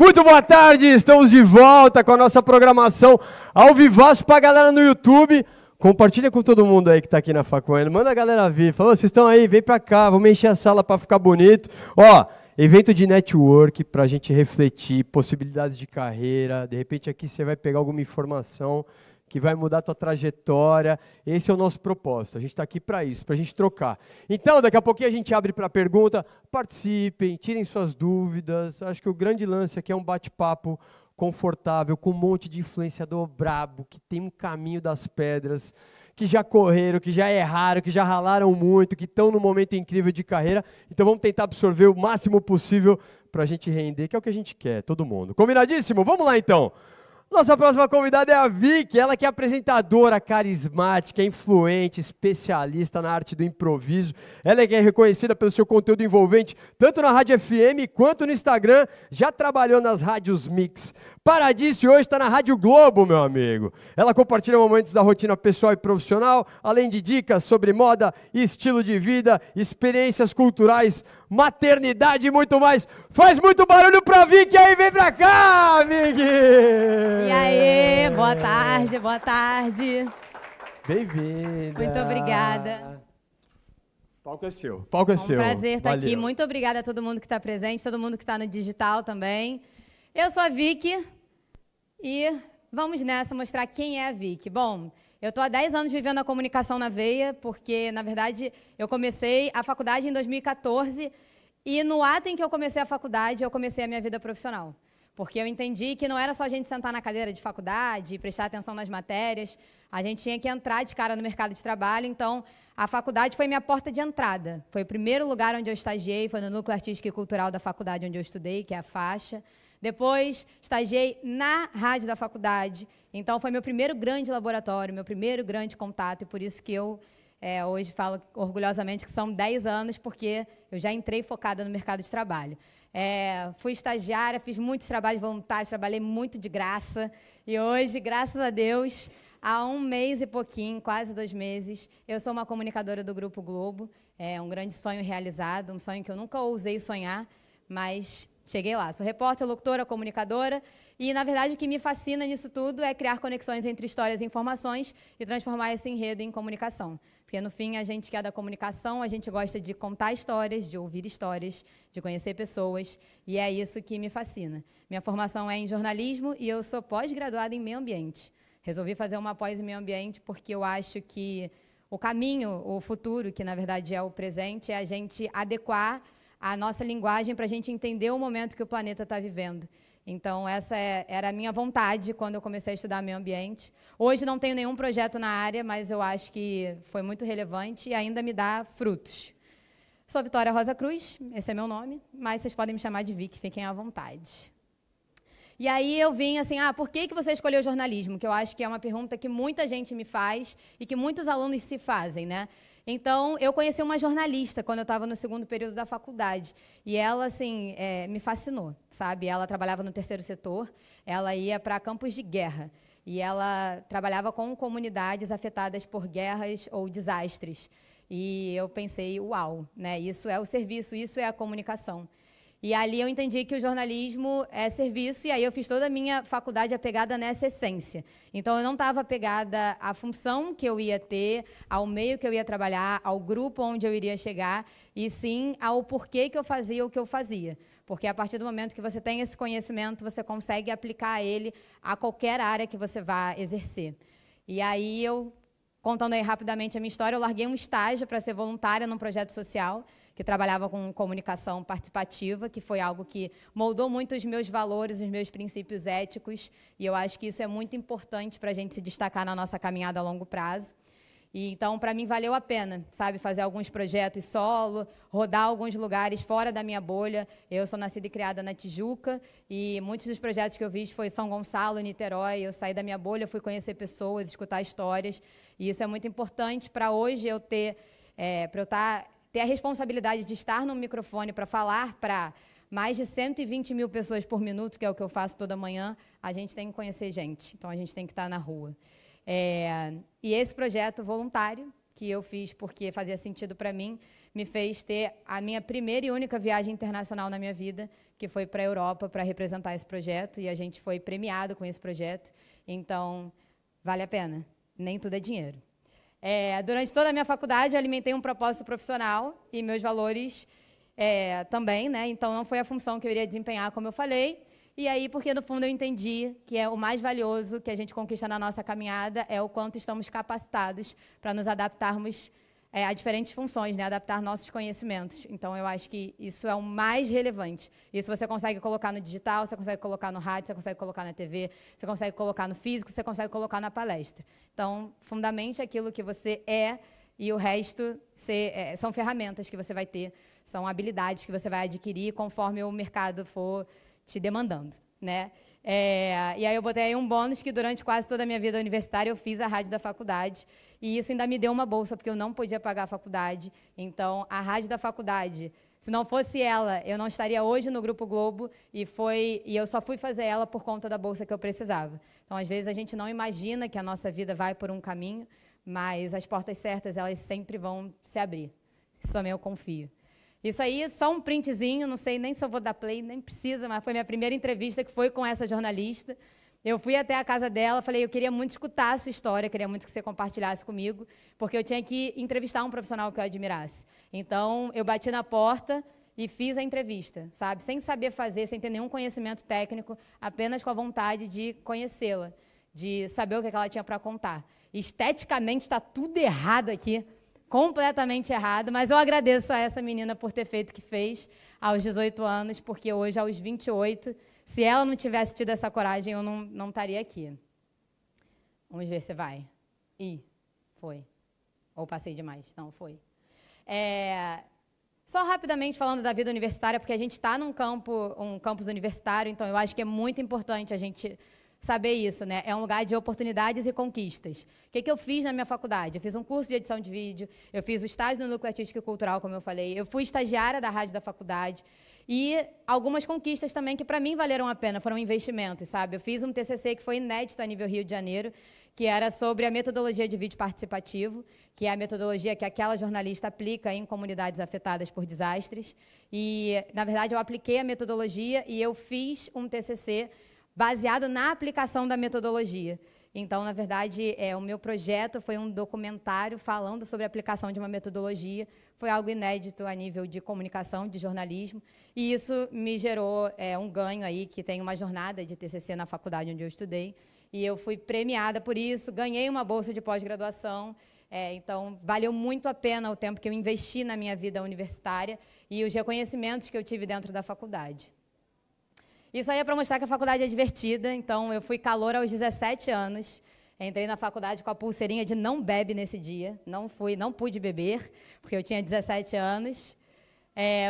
Muito boa tarde, estamos de volta com a nossa programação ao vivaço para a galera no YouTube. Compartilha com todo mundo aí que está aqui na Facuena, manda a galera vir, fala, vocês estão aí, vem para cá, vamos encher a sala para ficar bonito. Ó, evento de network para a gente refletir, possibilidades de carreira, de repente aqui você vai pegar alguma informação que vai mudar a tua trajetória. Esse é o nosso propósito, a gente está aqui para isso, para a gente trocar. Então, daqui a pouquinho a gente abre para pergunta, participem, tirem suas dúvidas. Acho que o grande lance aqui é um bate-papo confortável, com um monte de influenciador brabo, que tem um caminho das pedras, que já correram, que já erraram, que já ralaram muito, que estão num momento incrível de carreira. Então vamos tentar absorver o máximo possível para a gente render, que é o que a gente quer, todo mundo. Combinadíssimo? Vamos lá então! Nossa próxima convidada é a Vicky, ela que é apresentadora carismática, influente, especialista na arte do improviso. Ela é reconhecida pelo seu conteúdo envolvente, tanto na Rádio FM quanto no Instagram. Já trabalhou nas rádios Mix. Paradice hoje está na Rádio Globo, meu amigo. Ela compartilha momentos da rotina pessoal e profissional, além de dicas sobre moda, estilo de vida, experiências culturais, maternidade e muito mais. Faz muito barulho pra Vicky aí, vem pra cá, Vicky! E aí, boa tarde, boa tarde. Bem-vinda. Muito obrigada. Palco é seu, palco é seu. É um prazer estar Valeu. aqui. Muito obrigada a todo mundo que está presente, todo mundo que está no digital também. Eu sou a Vicky e vamos nessa mostrar quem é a Vicky. Bom, eu estou há 10 anos vivendo a comunicação na veia, porque, na verdade, eu comecei a faculdade em 2014 e, no ato em que eu comecei a faculdade, eu comecei a minha vida profissional. Porque eu entendi que não era só a gente sentar na cadeira de faculdade e prestar atenção nas matérias, a gente tinha que entrar de cara no mercado de trabalho. Então, a faculdade foi minha porta de entrada. Foi o primeiro lugar onde eu estagiei, foi no Núcleo Artístico e Cultural da faculdade onde eu estudei, que é a Faixa. Depois, estagiei na rádio da faculdade. Então, foi meu primeiro grande laboratório, meu primeiro grande contato, e por isso que eu hoje falo orgulhosamente que são 10 anos, porque eu já entrei focada no mercado de trabalho. Fui estagiária, fiz muitos trabalhos voluntários, trabalhei muito de graça. E hoje, graças a Deus, há 1 mês e pouquinho, quase 2 meses, eu sou uma comunicadora do Grupo Globo. É um grande sonho realizado, um sonho que eu nunca ousei sonhar, mas cheguei lá. Sou repórter, locutora, comunicadora. E, na verdade, o que me fascina nisso tudo é criar conexões entre histórias e informações e transformar esse enredo em comunicação. Porque, no fim, a gente que é da comunicação, a gente gosta de contar histórias, de ouvir histórias, de conhecer pessoas, e é isso que me fascina. Minha formação é em jornalismo e eu sou pós-graduada em meio ambiente. Resolvi fazer uma pós em meio ambiente porque eu acho que o caminho, o futuro, que, na verdade, é o presente, é a gente adequar a nossa linguagem para a gente entender o momento que o planeta está vivendo. Então, essa era a minha vontade quando eu comecei a estudar meio ambiente. Hoje não tenho nenhum projeto na área, mas eu acho que foi muito relevante e ainda me dá frutos. Sou Vitória Rosa Cruz, esse é meu nome, mas vocês podem me chamar de Vicky, fiquem à vontade. E aí eu vim assim, por que você escolheu jornalismo? Que eu acho que é uma pergunta que muita gente me faz e que muitos alunos se fazem, né? Então, eu conheci uma jornalista quando eu estava no 2º período da faculdade. E ela, assim, me fascinou, sabe? Ela trabalhava no 3º setor, ela ia para campos de guerra. E ela trabalhava com comunidades afetadas por guerras ou desastres. E eu pensei, uau, né? Isso é o serviço, isso é a comunicação. E ali eu entendi que o jornalismo é serviço, e aí eu fiz toda a minha faculdade apegada nessa essência. Então, eu não estava apegada à função que eu ia ter, ao meio que eu ia trabalhar, ao grupo onde eu iria chegar, e sim ao porquê que eu fazia o que eu fazia. Porque, a partir do momento que você tem esse conhecimento, você consegue aplicar ele a qualquer área que você vá exercer. E aí, contando aí rapidamente a minha história, eu larguei um estágio para ser voluntária num projeto social, que trabalhava com comunicação participativa, que foi algo que moldou muito os meus valores, os meus princípios éticos, e eu acho que isso é muito importante para a gente se destacar na nossa caminhada a longo prazo. E, então, para mim, valeu a pena, sabe, fazer alguns projetos solo, rodar alguns lugares fora da minha bolha. Eu sou nascida e criada na Tijuca, e muitos dos projetos que eu fiz foi São Gonçalo, Niterói. Eu saí da minha bolha, fui conhecer pessoas, escutar histórias, e isso é muito importante para hoje eu ter, ter a responsabilidade de estar no microfone para falar para mais de 120 mil pessoas por minuto, que é o que eu faço toda manhã. A gente tem que conhecer gente, então a gente tem que estar na rua. E esse projeto voluntário, que eu fiz porque fazia sentido para mim, me fez ter a minha primeira e única viagem internacional na minha vida, que foi para a Europa para representar esse projeto, e a gente foi premiado com esse projeto. Então, vale a pena. Nem tudo é dinheiro. Durante toda a minha faculdade, eu alimentei um propósito profissional e meus valores também, né? Então, não foi a função que eu iria desempenhar, como eu falei. E aí, porque, no fundo, eu entendi que o mais valioso que a gente conquista na nossa caminhada é o quanto estamos capacitados para nos adaptarmos a diferentes funções, né? Adaptar nossos conhecimentos. Então, eu acho que isso é o mais relevante. Isso você consegue colocar no digital, você consegue colocar no rádio, você consegue colocar na TV, você consegue colocar no físico, você consegue colocar na palestra. Então, fundamente aquilo que você é e o resto são ferramentas que você vai ter, são habilidades que você vai adquirir conforme o mercado for te demandando, né? E aí eu botei aí um bônus que durante quase toda a minha vida universitária eu fiz a rádio da faculdade, e isso ainda me deu uma bolsa, porque eu não podia pagar a faculdade. Então, a rádio da faculdade, se não fosse ela, eu não estaria hoje no Grupo Globo, e eu só fui fazer ela por conta da bolsa que eu precisava. Então, às vezes, a gente não imagina que a nossa vida vai por um caminho, mas as portas certas, elas sempre vão se abrir. Isso também eu confio. Isso aí, só um printzinho, não sei nem se eu vou dar play, nem precisa, mas foi minha primeira entrevista, que foi com essa jornalista. Eu fui até a casa dela, falei, eu queria muito escutar a sua história, queria muito que você compartilhasse comigo, porque eu tinha que entrevistar um profissional que eu admirasse. Então, eu bati na porta e fiz a entrevista, sabe? Sem saber fazer, sem ter nenhum conhecimento técnico, apenas com a vontade de conhecê-la, de saber o que ela tinha para contar. Esteticamente, está tudo errado aqui, completamente errado, mas eu agradeço a essa menina por ter feito o que fez aos 18 anos, porque hoje, aos 28, se ela não tivesse tido essa coragem, eu não estaria aqui. Vamos ver se vai. Foi. Ou passei demais? Não, foi. Só rapidamente falando da vida universitária, porque a gente está num campus universitário, então eu acho que é muito importante a gente saber isso, né? É um lugar de oportunidades e conquistas. O que eu fiz na minha faculdade? Eu fiz um curso de edição de vídeo, eu fiz o estágio no Núcleo Artístico e Cultural, como eu falei, eu fui estagiária da rádio da faculdade, e algumas conquistas também que, para mim, valeram a pena, foram investimentos, sabe? Eu fiz um TCC que foi inédito a nível Rio de Janeiro, que era sobre a metodologia de vídeo participativo, que é a metodologia que aquela jornalista aplica em comunidades afetadas por desastres. E, na verdade, eu apliquei a metodologia e eu fiz um TCC baseado na aplicação da metodologia. Então, na verdade, o meu projeto foi um documentário falando sobre a aplicação de uma metodologia. Foi algo inédito a nível de comunicação, de jornalismo, e isso me gerou um ganho aí, que tem uma jornada de TCC na faculdade onde eu estudei, e eu fui premiada por isso, ganhei uma bolsa de pós-graduação, então valeu muito a pena o tempo que eu investi na minha vida universitária e os reconhecimentos que eu tive dentro da faculdade. Isso aí é para mostrar que a faculdade é divertida. Então, eu fui caloura aos 17 anos. Entrei na faculdade com a pulseirinha de não bebe nesse dia. Não pude beber, porque eu tinha 17 anos.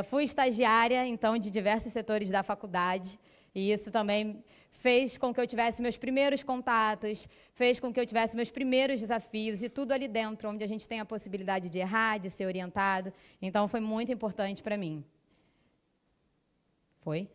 Fui estagiária, então, de diversos setores da faculdade. E isso também fez com que eu tivesse meus primeiros contatos, fez com que eu tivesse meus primeiros desafios, e tudo ali dentro, onde a gente tem a possibilidade de errar, de ser orientado. Então, foi muito importante para mim. Foi?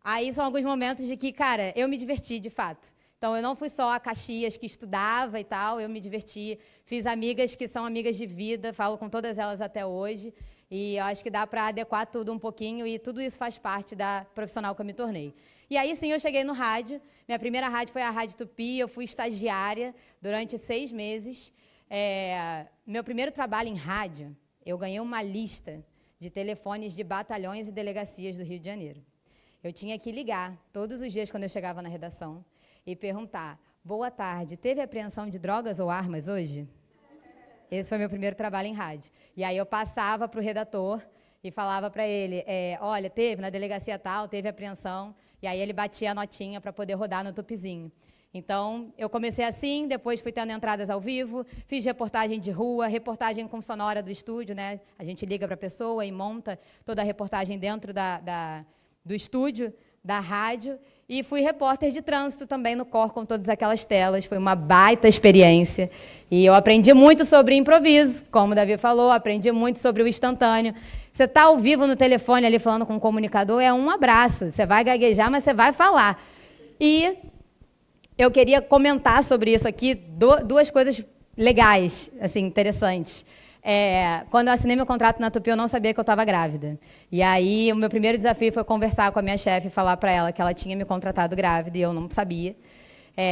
Aí são alguns momentos de que, cara, eu me diverti, de fato. Então, eu não fui só a Caxias que estudava e tal, eu me diverti. Fiz amigas que são amigas de vida, falo com todas elas até hoje. E eu acho que dá para adequar tudo um pouquinho, e tudo isso faz parte da profissional que eu me tornei. E aí, sim, eu cheguei no rádio. Minha primeira rádio foi a Rádio Tupi, eu fui estagiária durante 6 meses. Meu primeiro trabalho em rádio, eu ganhei uma lista de telefones de batalhões e delegacias do Rio de Janeiro. Eu tinha que ligar todos os dias quando eu chegava na redação e perguntar: boa tarde, teve apreensão de drogas ou armas hoje? Esse foi meu primeiro trabalho em rádio. E aí eu passava para o redator e falava para ele, olha, teve na delegacia tal, teve apreensão, e aí ele batia a notinha para poder rodar no tupizinho. Então, eu comecei assim, depois fui tendo entradas ao vivo, fiz reportagem de rua, reportagem com sonora do estúdio, né? A gente liga para a pessoa e monta toda a reportagem dentro do estúdio, da rádio, e fui repórter de trânsito também no COR, com todas aquelas telas. Foi uma baita experiência. E eu aprendi muito sobre improviso, como o Davi falou, aprendi muito sobre o instantâneo. Você está ao vivo no telefone ali falando com o comunicador, é um abraço. Você vai gaguejar, mas você vai falar. E eu queria comentar sobre isso aqui, 2 coisas legais, assim, interessantes. Quando eu assinei meu contrato na Tupi, eu não sabia que eu estava grávida. E aí, o meu primeiro desafio foi conversar com a minha chefe e falar para ela que ela tinha me contratado grávida e eu não sabia.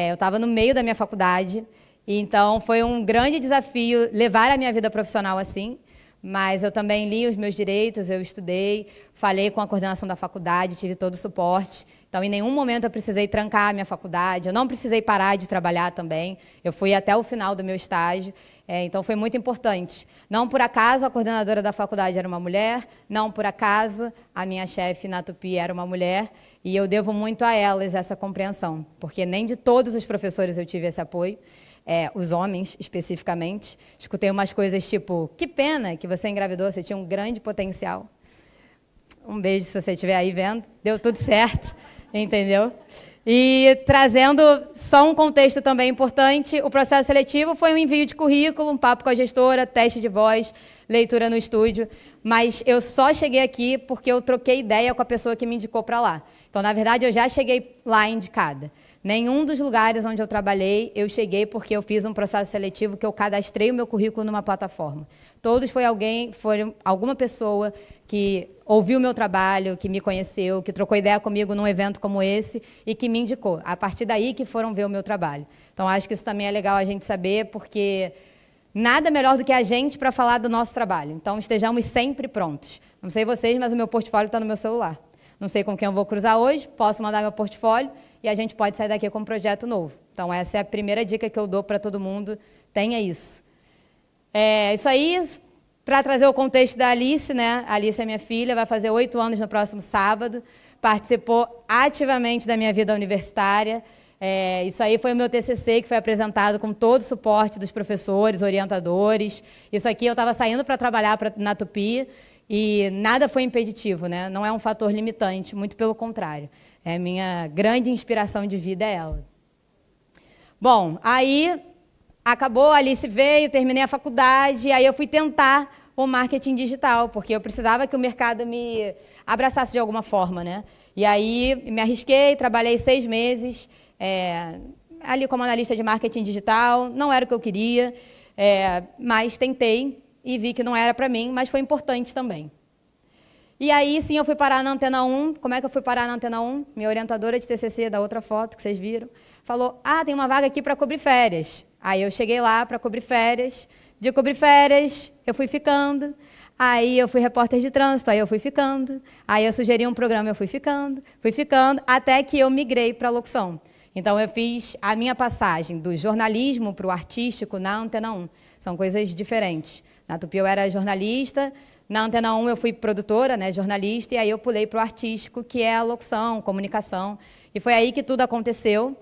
Eu estava no meio da minha faculdade, então foi um grande desafio levar a minha vida profissional assim. Mas eu também li os meus direitos, eu estudei, falei com a coordenação da faculdade, tive todo o suporte. Então, em nenhum momento eu precisei trancar a minha faculdade, eu não precisei parar de trabalhar também. Eu fui até o final do meu estágio, então foi muito importante. Não por acaso a coordenadora da faculdade era uma mulher, não por acaso a minha chefe na Tupi era uma mulher, e eu devo muito a elas essa compreensão, porque nem de todos os professores eu tive esse apoio. Os homens, especificamente. Escutei umas coisas tipo, que pena que você engravidou, você tinha um grande potencial. Um beijo se você estiver aí vendo. Deu tudo certo, entendeu? E trazendo só um contexto também importante, o processo seletivo foi um envio de currículo, um papo com a gestora, teste de voz, leitura no estúdio, mas eu só cheguei aqui porque eu troquei ideia com a pessoa que me indicou para lá. Então, na verdade, eu já cheguei lá indicada. Nenhum dos lugares onde eu trabalhei, eu cheguei porque eu fiz um processo seletivo que eu cadastrei o meu currículo numa plataforma. Todos foi alguma pessoa que ouviu o meu trabalho, que me conheceu, que trocou ideia comigo num evento como esse e que me indicou. A partir daí que foram ver o meu trabalho. Então, acho que isso também é legal a gente saber, porque nada melhor do que a gente para falar do nosso trabalho. Então, estejamos sempre prontos. Não sei vocês, mas o meu portfólio está no meu celular. Não sei com quem eu vou cruzar hoje, posso mandar meu portfólio e a gente pode sair daqui com um projeto novo. Então, essa é a primeira dica que eu dou para todo mundo, tenha isso. Isso aí, para trazer o contexto da Alice, né? A Alice é minha filha, vai fazer 8 anos no próximo sábado, participou ativamente da minha vida universitária. Isso aí foi o meu TCC, que foi apresentado com todo o suporte dos professores, orientadores. Isso aqui eu estava saindo para trabalhar na Tupi, e nada foi impeditivo, né? Não é um fator limitante, muito pelo contrário. Minha grande inspiração de vida é ela. Bom, aí acabou, a Alice veio, terminei a faculdade, aí eu fui tentar o marketing digital, porque eu precisava que o mercado me abraçasse de alguma forma, né? E aí me arrisquei, trabalhei 6 meses, ali como analista de marketing digital, não era o que eu queria, mas tentei e vi que não era para mim, mas foi importante também. E aí, sim, eu fui parar na Antena 1. Como é que eu fui parar na Antena 1? Minha orientadora de TCC, da outra foto que vocês viram, falou, tem uma vaga aqui para cobrir férias. Aí eu cheguei lá para cobrir férias. De cobrir férias, eu fui ficando. Aí eu fui repórter de trânsito, aí eu fui ficando. Aí eu sugeri um programa, eu fui ficando, até que eu migrei para a locução. Então, eu fiz a minha passagem do jornalismo para o artístico na Antena 1. São coisas diferentes. Na Tupi eu era jornalista, na Antena 1 eu fui produtora, né, jornalista, e aí eu pulei para o artístico, que é a locução, comunicação. E foi aí que tudo aconteceu.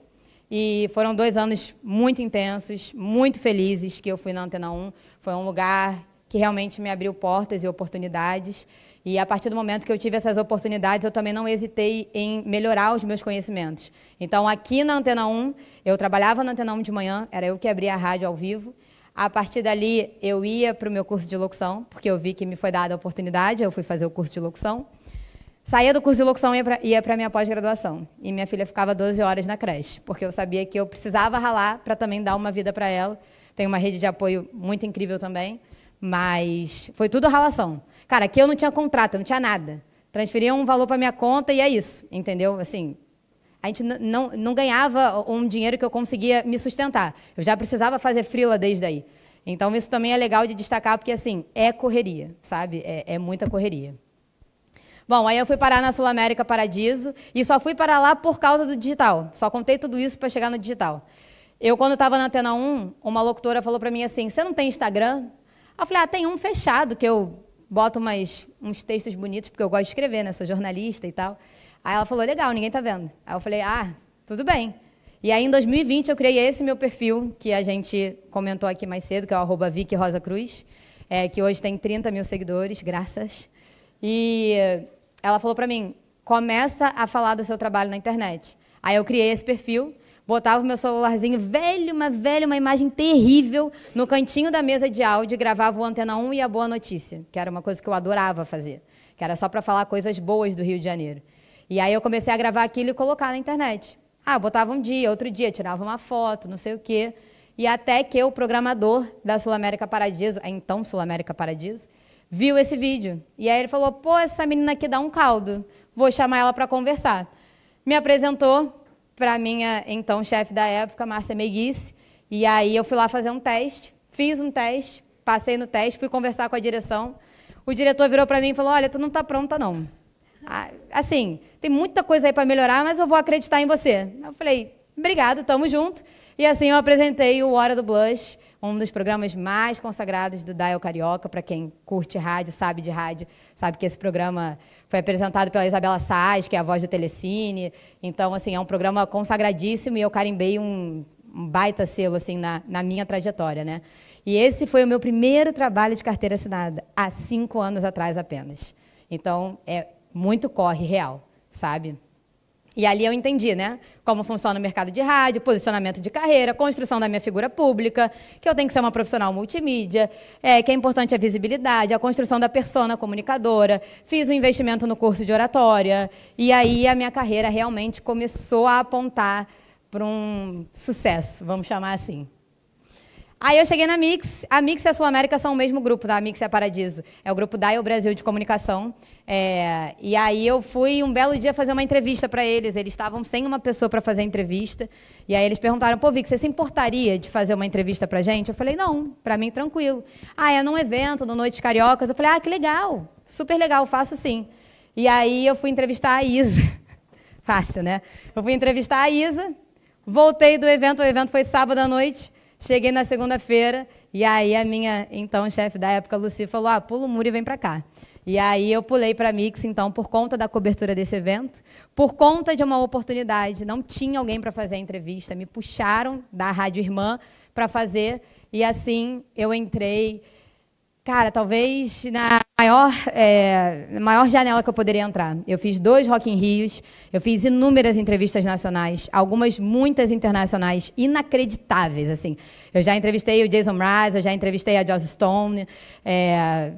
E foram 2 anos muito intensos, muito felizes que eu fui na Antena 1. Foi um lugar que realmente me abriu portas e oportunidades. E a partir do momento que eu tive essas oportunidades, eu também não hesitei em melhorar os meus conhecimentos. Então, aqui na Antena 1, eu trabalhava na Antena 1 de manhã, era eu que abria a rádio ao vivo. A partir dali, eu ia para o meu curso de locução, porque eu vi que me foi dada a oportunidade, eu fui fazer o curso de locução. Saía do curso de locução e ia para a minha pós-graduação. E minha filha ficava 12 horas na creche, porque eu sabia que eu precisava ralar para também dar uma vida para ela. Tem uma rede de apoio muito incrível também, mas foi tudo ralação. Cara, aqui eu não tinha contrato, eu não tinha nada. Transferia um valor para minha conta e é isso, entendeu? Assim, a gente não ganhava um dinheiro que eu conseguia me sustentar. Eu já precisava fazer freela desde aí. Então, isso também é legal de destacar, porque, assim, é correria, sabe? É muita correria. Bom, aí eu fui parar na Sul América Paradiso, e só fui parar lá por causa do digital. Só contei tudo isso para chegar no digital. Eu, quando estava na Antena 1, uma locutora falou para mim assim, você não tem Instagram? Eu falei, tem um fechado, que eu boto uns textos bonitos, porque eu gosto de escrever, né? Sou jornalista e tal. Aí ela falou, legal, ninguém está vendo. Aí eu falei, tudo bem. E aí, em 2020, eu criei esse meu perfil, que a gente comentou aqui mais cedo, que é o @VickyRosaCruz, que hoje tem 30 mil seguidores, graças. E ela falou para mim, começa a falar do seu trabalho na internet. Aí eu criei esse perfil, botava o meu celularzinho velho, uma imagem terrível, no cantinho da mesa de áudio, gravava o Antena 1 e a Boa Notícia, que era uma coisa que eu adorava fazer, que era só para falar coisas boas do Rio de Janeiro. E aí eu comecei a gravar aquilo e colocar na internet. Eu botava um dia, outro dia, tirava uma foto, não sei o quê. E até que o programador da Sul América Paradiso, então Sul América Paradiso, viu esse vídeo. E aí ele falou, pô, essa menina aqui dá um caldo, vou chamar ela para conversar. Me apresentou para a minha, então, chefe da época, Márcia Meiguice, e aí eu fui lá fazer um teste, fiz um teste, passei no teste, fui conversar com a direção. O diretor virou para mim e falou, olha, tu não está pronta, não. Assim, tem muita coisa aí para melhorar, mas eu vou acreditar em você. Eu falei, obrigado, tamo junto. E assim eu apresentei o Hora do Blush, um dos programas mais consagrados do Dial Carioca. Para quem curte rádio, sabe de rádio, sabe que esse programa foi apresentado pela Isabela Sais, que é a voz do Telecine. Então, assim, é um programa consagradíssimo e eu carimbei um baita selo assim, na minha trajetória, né? E esse foi o meu primeiro trabalho de carteira assinada, há 5 anos atrás apenas. Então, é muito corre real, sabe? E ali eu entendi, né, como funciona o mercado de rádio, posicionamento de carreira, construção da minha figura pública, que eu tenho que ser uma profissional multimídia, que é importante a visibilidade, a construção da persona comunicadora. Fiz um investimento no curso de oratória, e aí a minha carreira realmente começou a apontar para um sucesso, vamos chamar assim. Aí eu cheguei na Mix. A Mix e a Sul América são o mesmo grupo, tá? A Mix e a Paradiso. É o grupo Dial Brasil de comunicação. E aí eu fui um belo dia fazer uma entrevista para eles. Eles estavam sem uma pessoa para fazer a entrevista. E aí eles perguntaram, pô, Vic, você se importaria de fazer uma entrevista para a gente? Eu falei, não, para mim tranquilo. É num evento, no Noites Cariocas. Eu falei, que legal, super legal, faço sim. E aí eu fui entrevistar a Isa. Fácil, né? Eu fui entrevistar a Isa, voltei do evento, o evento foi sábado à noite. Cheguei na segunda-feira, e aí a minha, então, chefe da época, Lucy, falou, pula o muro e vem para cá. E aí eu pulei para a Mix, então, por conta da cobertura desse evento, por conta de uma oportunidade, não tinha alguém para fazer a entrevista, me puxaram da Rádio Irmã para fazer, e assim eu entrei, cara, talvez na maior janela que eu poderia entrar. Eu fiz 2 Rock in Rios, eu fiz inúmeras entrevistas nacionais, algumas muitas internacionais, inacreditáveis, assim. Eu já entrevistei o Jason Mraz, eu já entrevistei a Joss Stone.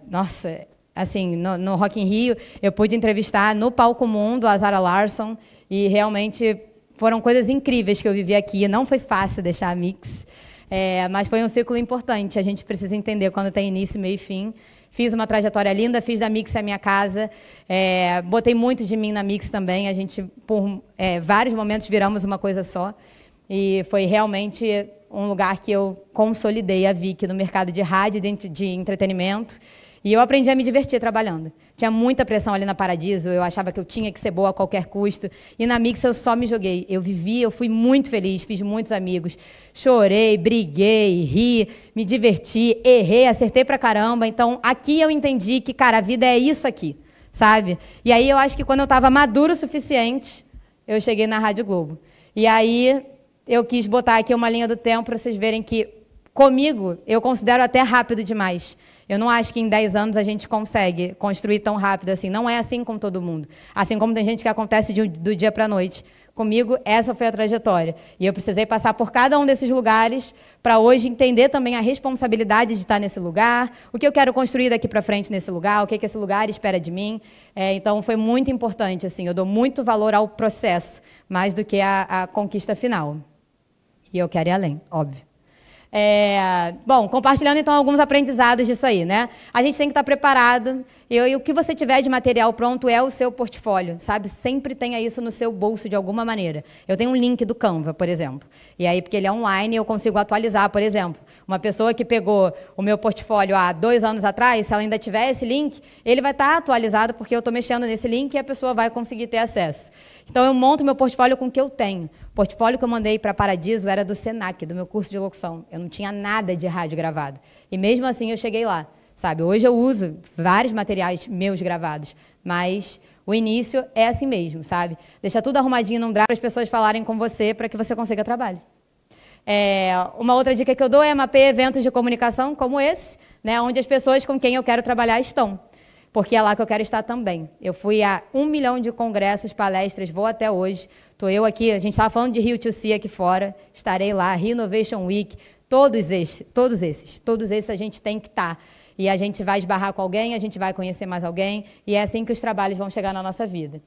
Nossa, assim, no Rock in Rio, eu pude entrevistar no Palco Mundo a Zara Larsson, e realmente foram coisas incríveis que eu vivi aqui. Não foi fácil deixar a Mix, mas foi um ciclo importante. A gente precisa entender quando tem início, meio e fim. Fiz uma trajetória linda, fiz da Mix a minha casa, botei muito de mim na Mix também. A gente, por vários momentos, viramos uma coisa só. E foi realmente um lugar que eu consolidei a Vic no mercado de rádio, de entretenimento. E eu aprendi a me divertir trabalhando. Tinha muita pressão ali na Paradiso, eu achava que eu tinha que ser boa a qualquer custo. E na Mix eu só me joguei. Eu vivi, eu fui muito feliz, fiz muitos amigos. Chorei, briguei, ri, me diverti, errei, acertei pra caramba. Então, aqui eu entendi que, cara, a vida é isso aqui, sabe? E aí eu acho que quando eu estava maduro o suficiente, eu cheguei na Rádio Globo. E aí eu quis botar aqui uma linha do tempo para vocês verem que, comigo, eu considero até rápido demais. Eu não acho que em 10 anos a gente consegue construir tão rápido assim. Não é assim com todo mundo. Assim como tem gente que acontece do dia para a noite. Comigo, essa foi a trajetória. E eu precisei passar por cada um desses lugares para hoje entender também a responsabilidade de estar nesse lugar, o que eu quero construir daqui para frente nesse lugar, o que esse lugar espera de mim. Então, foi muito importante. Assim, eu dou muito valor ao processo, mais do que à conquista final. E eu quero ir além, óbvio. Bom, compartilhando então alguns aprendizados disso aí, né? A gente tem que estar preparado, e o que você tiver de material pronto é o seu portfólio, sabe? Sempre tenha isso no seu bolso de alguma maneira. Eu tenho um link do Canva, por exemplo, e aí, porque ele é online, eu consigo atualizar, por exemplo. Uma pessoa que pegou o meu portfólio há 2 anos atrás, se ela ainda tiver esse link, ele vai estar atualizado, porque eu estou mexendo nesse link e a pessoa vai conseguir ter acesso. Então, eu monto meu portfólio com o que eu tenho. O portfólio que eu mandei para Paradiso era do Senac, do meu curso de locução. Eu não tinha nada de rádio gravado. E mesmo assim, eu cheguei lá, sabe? Hoje eu uso vários materiais meus gravados, mas o início é assim mesmo, sabe? Deixa tudo arrumadinho num drive para as pessoas falarem com você para que você consiga trabalho. Uma outra dica que eu dou é mapear eventos de comunicação como esse, né, onde as pessoas com quem eu quero trabalhar estão. Porque é lá que eu quero estar também. Eu fui a 1 milhão de congressos, palestras, vou até hoje. Estou eu aqui, a gente estava falando de Rio to See aqui fora, estarei lá, Rio Innovation Week, todos esses a gente tem que estar. E a gente vai esbarrar com alguém, a gente vai conhecer mais alguém, e é assim que os trabalhos vão chegar na nossa vida.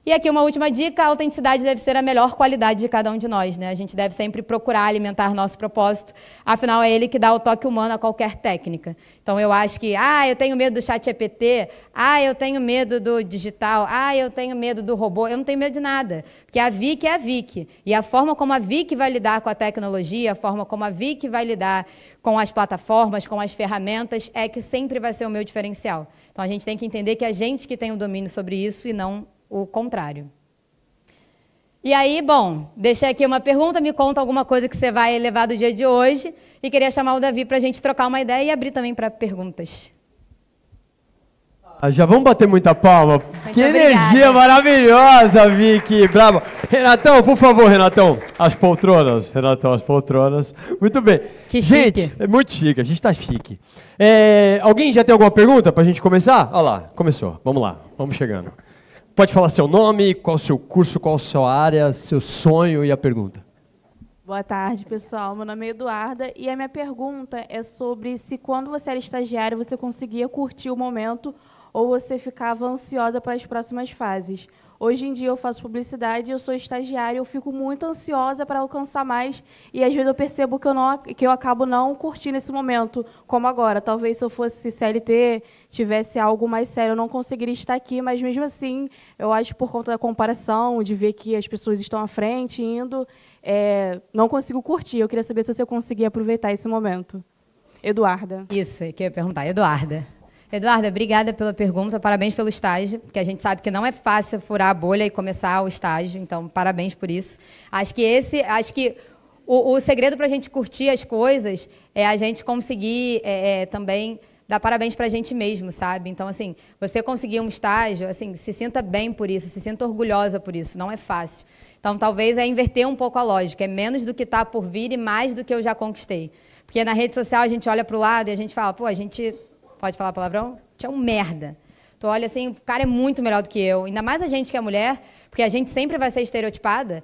E aqui uma última dica, a autenticidade deve ser a melhor qualidade de cada um de nós, né? A gente deve sempre procurar alimentar nosso propósito, afinal é ele que dá o toque humano a qualquer técnica. Então eu acho que, eu tenho medo do ChatGPT, eu tenho medo do digital, eu tenho medo do robô, eu não tenho medo de nada, porque a Vicky é a Vicky, e a forma como a Vicky vai lidar com a tecnologia, a forma como a Vicky vai lidar com as plataformas, com as ferramentas, é que sempre vai ser o meu diferencial. Então a gente tem que entender que é a gente que tem o domínio sobre isso e não o contrário. E aí, bom, deixei aqui uma pergunta, me conta alguma coisa que você vai levar do dia de hoje e queria chamar o Davi para a gente trocar uma ideia e abrir também para perguntas. Já vamos bater muita palma. Muito que obrigada. Energia maravilhosa, Vicky. Bravo. Renatão, por favor, Renatão. As poltronas. Renatão, as poltronas. Muito bem. Que chique. Gente, é muito chique. A gente tá chique. Alguém já tem alguma pergunta para a gente começar? Olha lá, começou. Vamos lá, vamos chegando. Pode falar seu nome, qual o seu curso, qual a sua área, seu sonho e a pergunta. Boa tarde, pessoal. Meu nome é Eduarda e a minha pergunta é sobre se quando você era estagiária você conseguia curtir o momento ou você ficava ansiosa para as próximas fases. Hoje em dia eu faço publicidade, eu sou estagiária, eu fico muito ansiosa para alcançar mais e às vezes eu percebo que eu acabo não curtindo esse momento, como agora. Talvez se eu fosse CLT, tivesse algo mais sério, eu não conseguiria estar aqui, mas mesmo assim, eu acho que por conta da comparação, de ver que as pessoas estão à frente, indo, não consigo curtir. Eu queria saber se você conseguia aproveitar esse momento. Eduarda. Isso, que eu ia perguntar. Eduarda, obrigada pela pergunta, parabéns pelo estágio, porque a gente sabe que não é fácil furar a bolha e começar o estágio, então parabéns por isso. Acho que o segredo para a gente curtir as coisas é a gente conseguir também dar parabéns para a gente mesmo, sabe? Então, assim, você conseguir um estágio, assim, se sinta bem por isso, se sinta orgulhosa por isso, não é fácil. Então, talvez inverter um pouco a lógica, é menos do que está por vir e mais do que eu já conquistei. Porque na rede social a gente olha para o lado e a gente fala, pô, a gente... Pode falar palavrão? A gente é um merda. Tu olha assim, o cara é muito melhor do que eu. Ainda mais a gente que é mulher, porque a gente sempre vai ser estereotipada.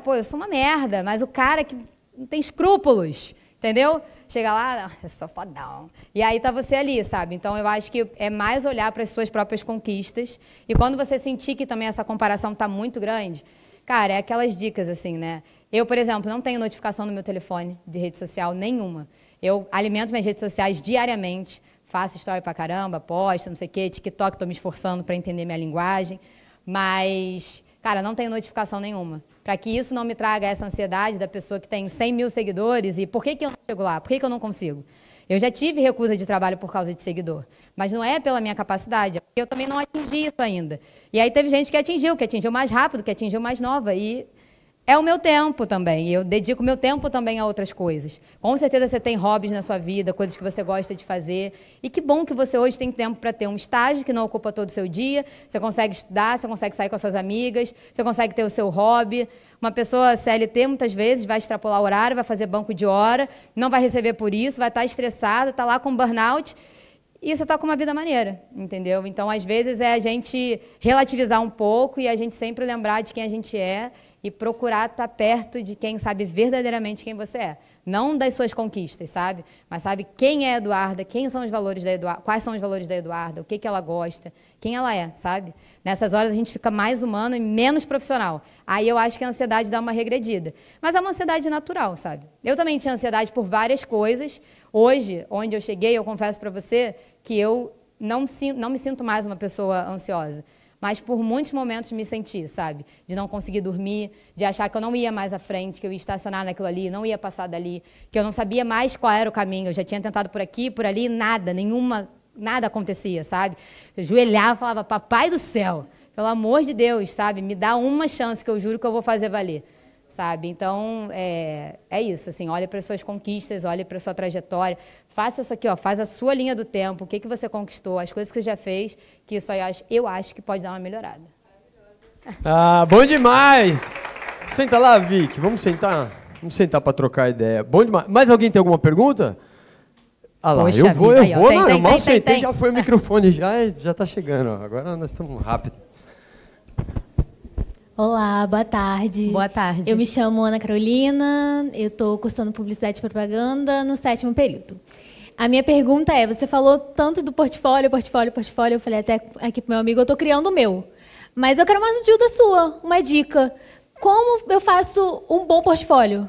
Eu sou uma merda, mas o cara que não tem escrúpulos, entendeu? Chega lá, eu sou fodão. E aí tá você ali, sabe? Então eu acho que é mais olhar para as suas próprias conquistas. E quando você sentir que também essa comparação tá muito grande, cara, é aquelas dicas assim, né? Eu, por exemplo, não tenho notificação no meu telefone de rede social nenhuma. Eu alimento minhas redes sociais diariamente. Faço história pra caramba, posto, não sei o quê, TikTok, estou me esforçando para entender minha linguagem, mas, cara, não tenho notificação nenhuma. Para que isso não me traga essa ansiedade da pessoa que tem 100 mil seguidores e por que eu não chego lá? Por que eu não consigo? Eu já tive recusa de trabalho por causa de seguidor, mas não é pela minha capacidade, eu também não atingi isso ainda. E aí teve gente que atingiu mais rápido, que atingiu mais nova, e... é o meu tempo também, eu dedico meu tempo também a outras coisas. Com certeza você tem hobbies na sua vida, coisas que você gosta de fazer, e que bom que você hoje tem tempo para ter um estágio que não ocupa todo o seu dia, você consegue estudar, você consegue sair com as suas amigas, você consegue ter o seu hobby. Uma pessoa CLT, muitas vezes, vai extrapolar o horário, vai fazer banco de hora, não vai receber por isso, vai estar estressado, está lá com burnout, e você está com uma vida maneira, entendeu? Então, às vezes, é a gente relativizar um pouco e a gente sempre lembrar de quem a gente é e procurar estar perto de quem sabe verdadeiramente quem você é. Não das suas conquistas, sabe? Mas sabe quem é a Eduarda, quem são os valores da Eduarda, quais são os valores da Eduarda, o que ela gosta, quem ela é, sabe? Nessas horas a gente fica mais humano e menos profissional. Aí eu acho que a ansiedade dá uma regredida. Mas é uma ansiedade natural, sabe? Eu também tinha ansiedade por várias coisas. Hoje, onde eu cheguei, eu confesso para você que eu não me sinto mais uma pessoa ansiosa. Mas por muitos momentos me senti, sabe? De não conseguir dormir, de achar que eu não ia mais à frente, que eu ia estacionar naquilo ali, não ia passar dali, que eu não sabia mais qual era o caminho. Eu já tinha tentado por aqui, por ali, nada acontecia, sabe? Eu ajoelhava e falava, papai do céu, pelo amor de Deus, sabe? Me dá uma chance que eu juro que eu vou fazer valer. Sabe? Então, é isso, assim, olha para as suas conquistas, olha para a sua trajetória, faça isso aqui, ó, faz a sua linha do tempo, o que você conquistou, as coisas que você já fez, que isso aí eu acho que pode dar uma melhorada. Ah, bom demais! Senta lá, Vicky, vamos sentar para trocar ideia. Bom demais. Mais alguém tem alguma pergunta? Ah lá, Poxa, eu vou, tem, eu mal sentei, tem. já foi o microfone, já está chegando, ó. Agora nós estamos rápido. Olá, boa tarde. Boa tarde. Eu me chamo Ana Carolina, eu estou cursando Publicidade e Propaganda no 7º período. A minha pergunta é, você falou tanto do portfólio, eu falei até aqui para o meu amigo, eu estou criando o meu. Mas eu quero uma ajuda sua, uma dica. Como eu faço um bom portfólio?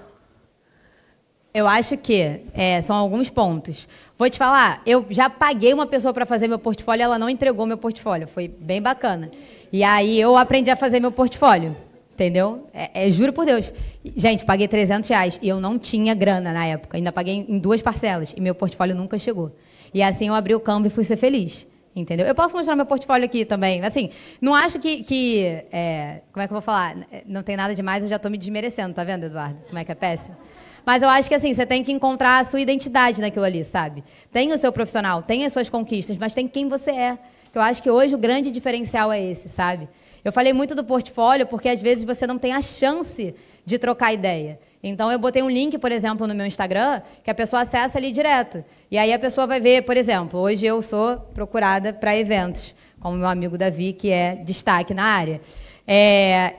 Eu acho que são alguns pontos. Vou te falar, eu já paguei uma pessoa para fazer meu portfólio e ela não entregou meu portfólio. Foi bem bacana. E aí eu aprendi a fazer meu portfólio. Entendeu? Juro por Deus. Gente, paguei R$300 e eu não tinha grana na época. Ainda paguei em 2 parcelas e meu portfólio nunca chegou. E assim eu abri o Canva e fui ser feliz. Entendeu? Eu posso mostrar meu portfólio aqui também. Assim, não acho que como é que eu vou falar? Não tem nada demais, eu já estou me desmerecendo. Tá vendo, Eduardo? Como é que é péssimo? Mas eu acho que assim, você tem que encontrar a sua identidade naquilo ali, sabe? Tem o seu profissional, tem as suas conquistas, mas tem quem você é. Eu acho que hoje o grande diferencial é esse, sabe? Eu falei muito do portfólio porque, às vezes, você não tem a chance de trocar ideia. Então, eu botei um link, por exemplo, no meu Instagram, que a pessoa acessa ali direto. E aí a pessoa vai ver, por exemplo, hoje eu sou procurada para eventos, como meu amigo Davi, que é destaque na área.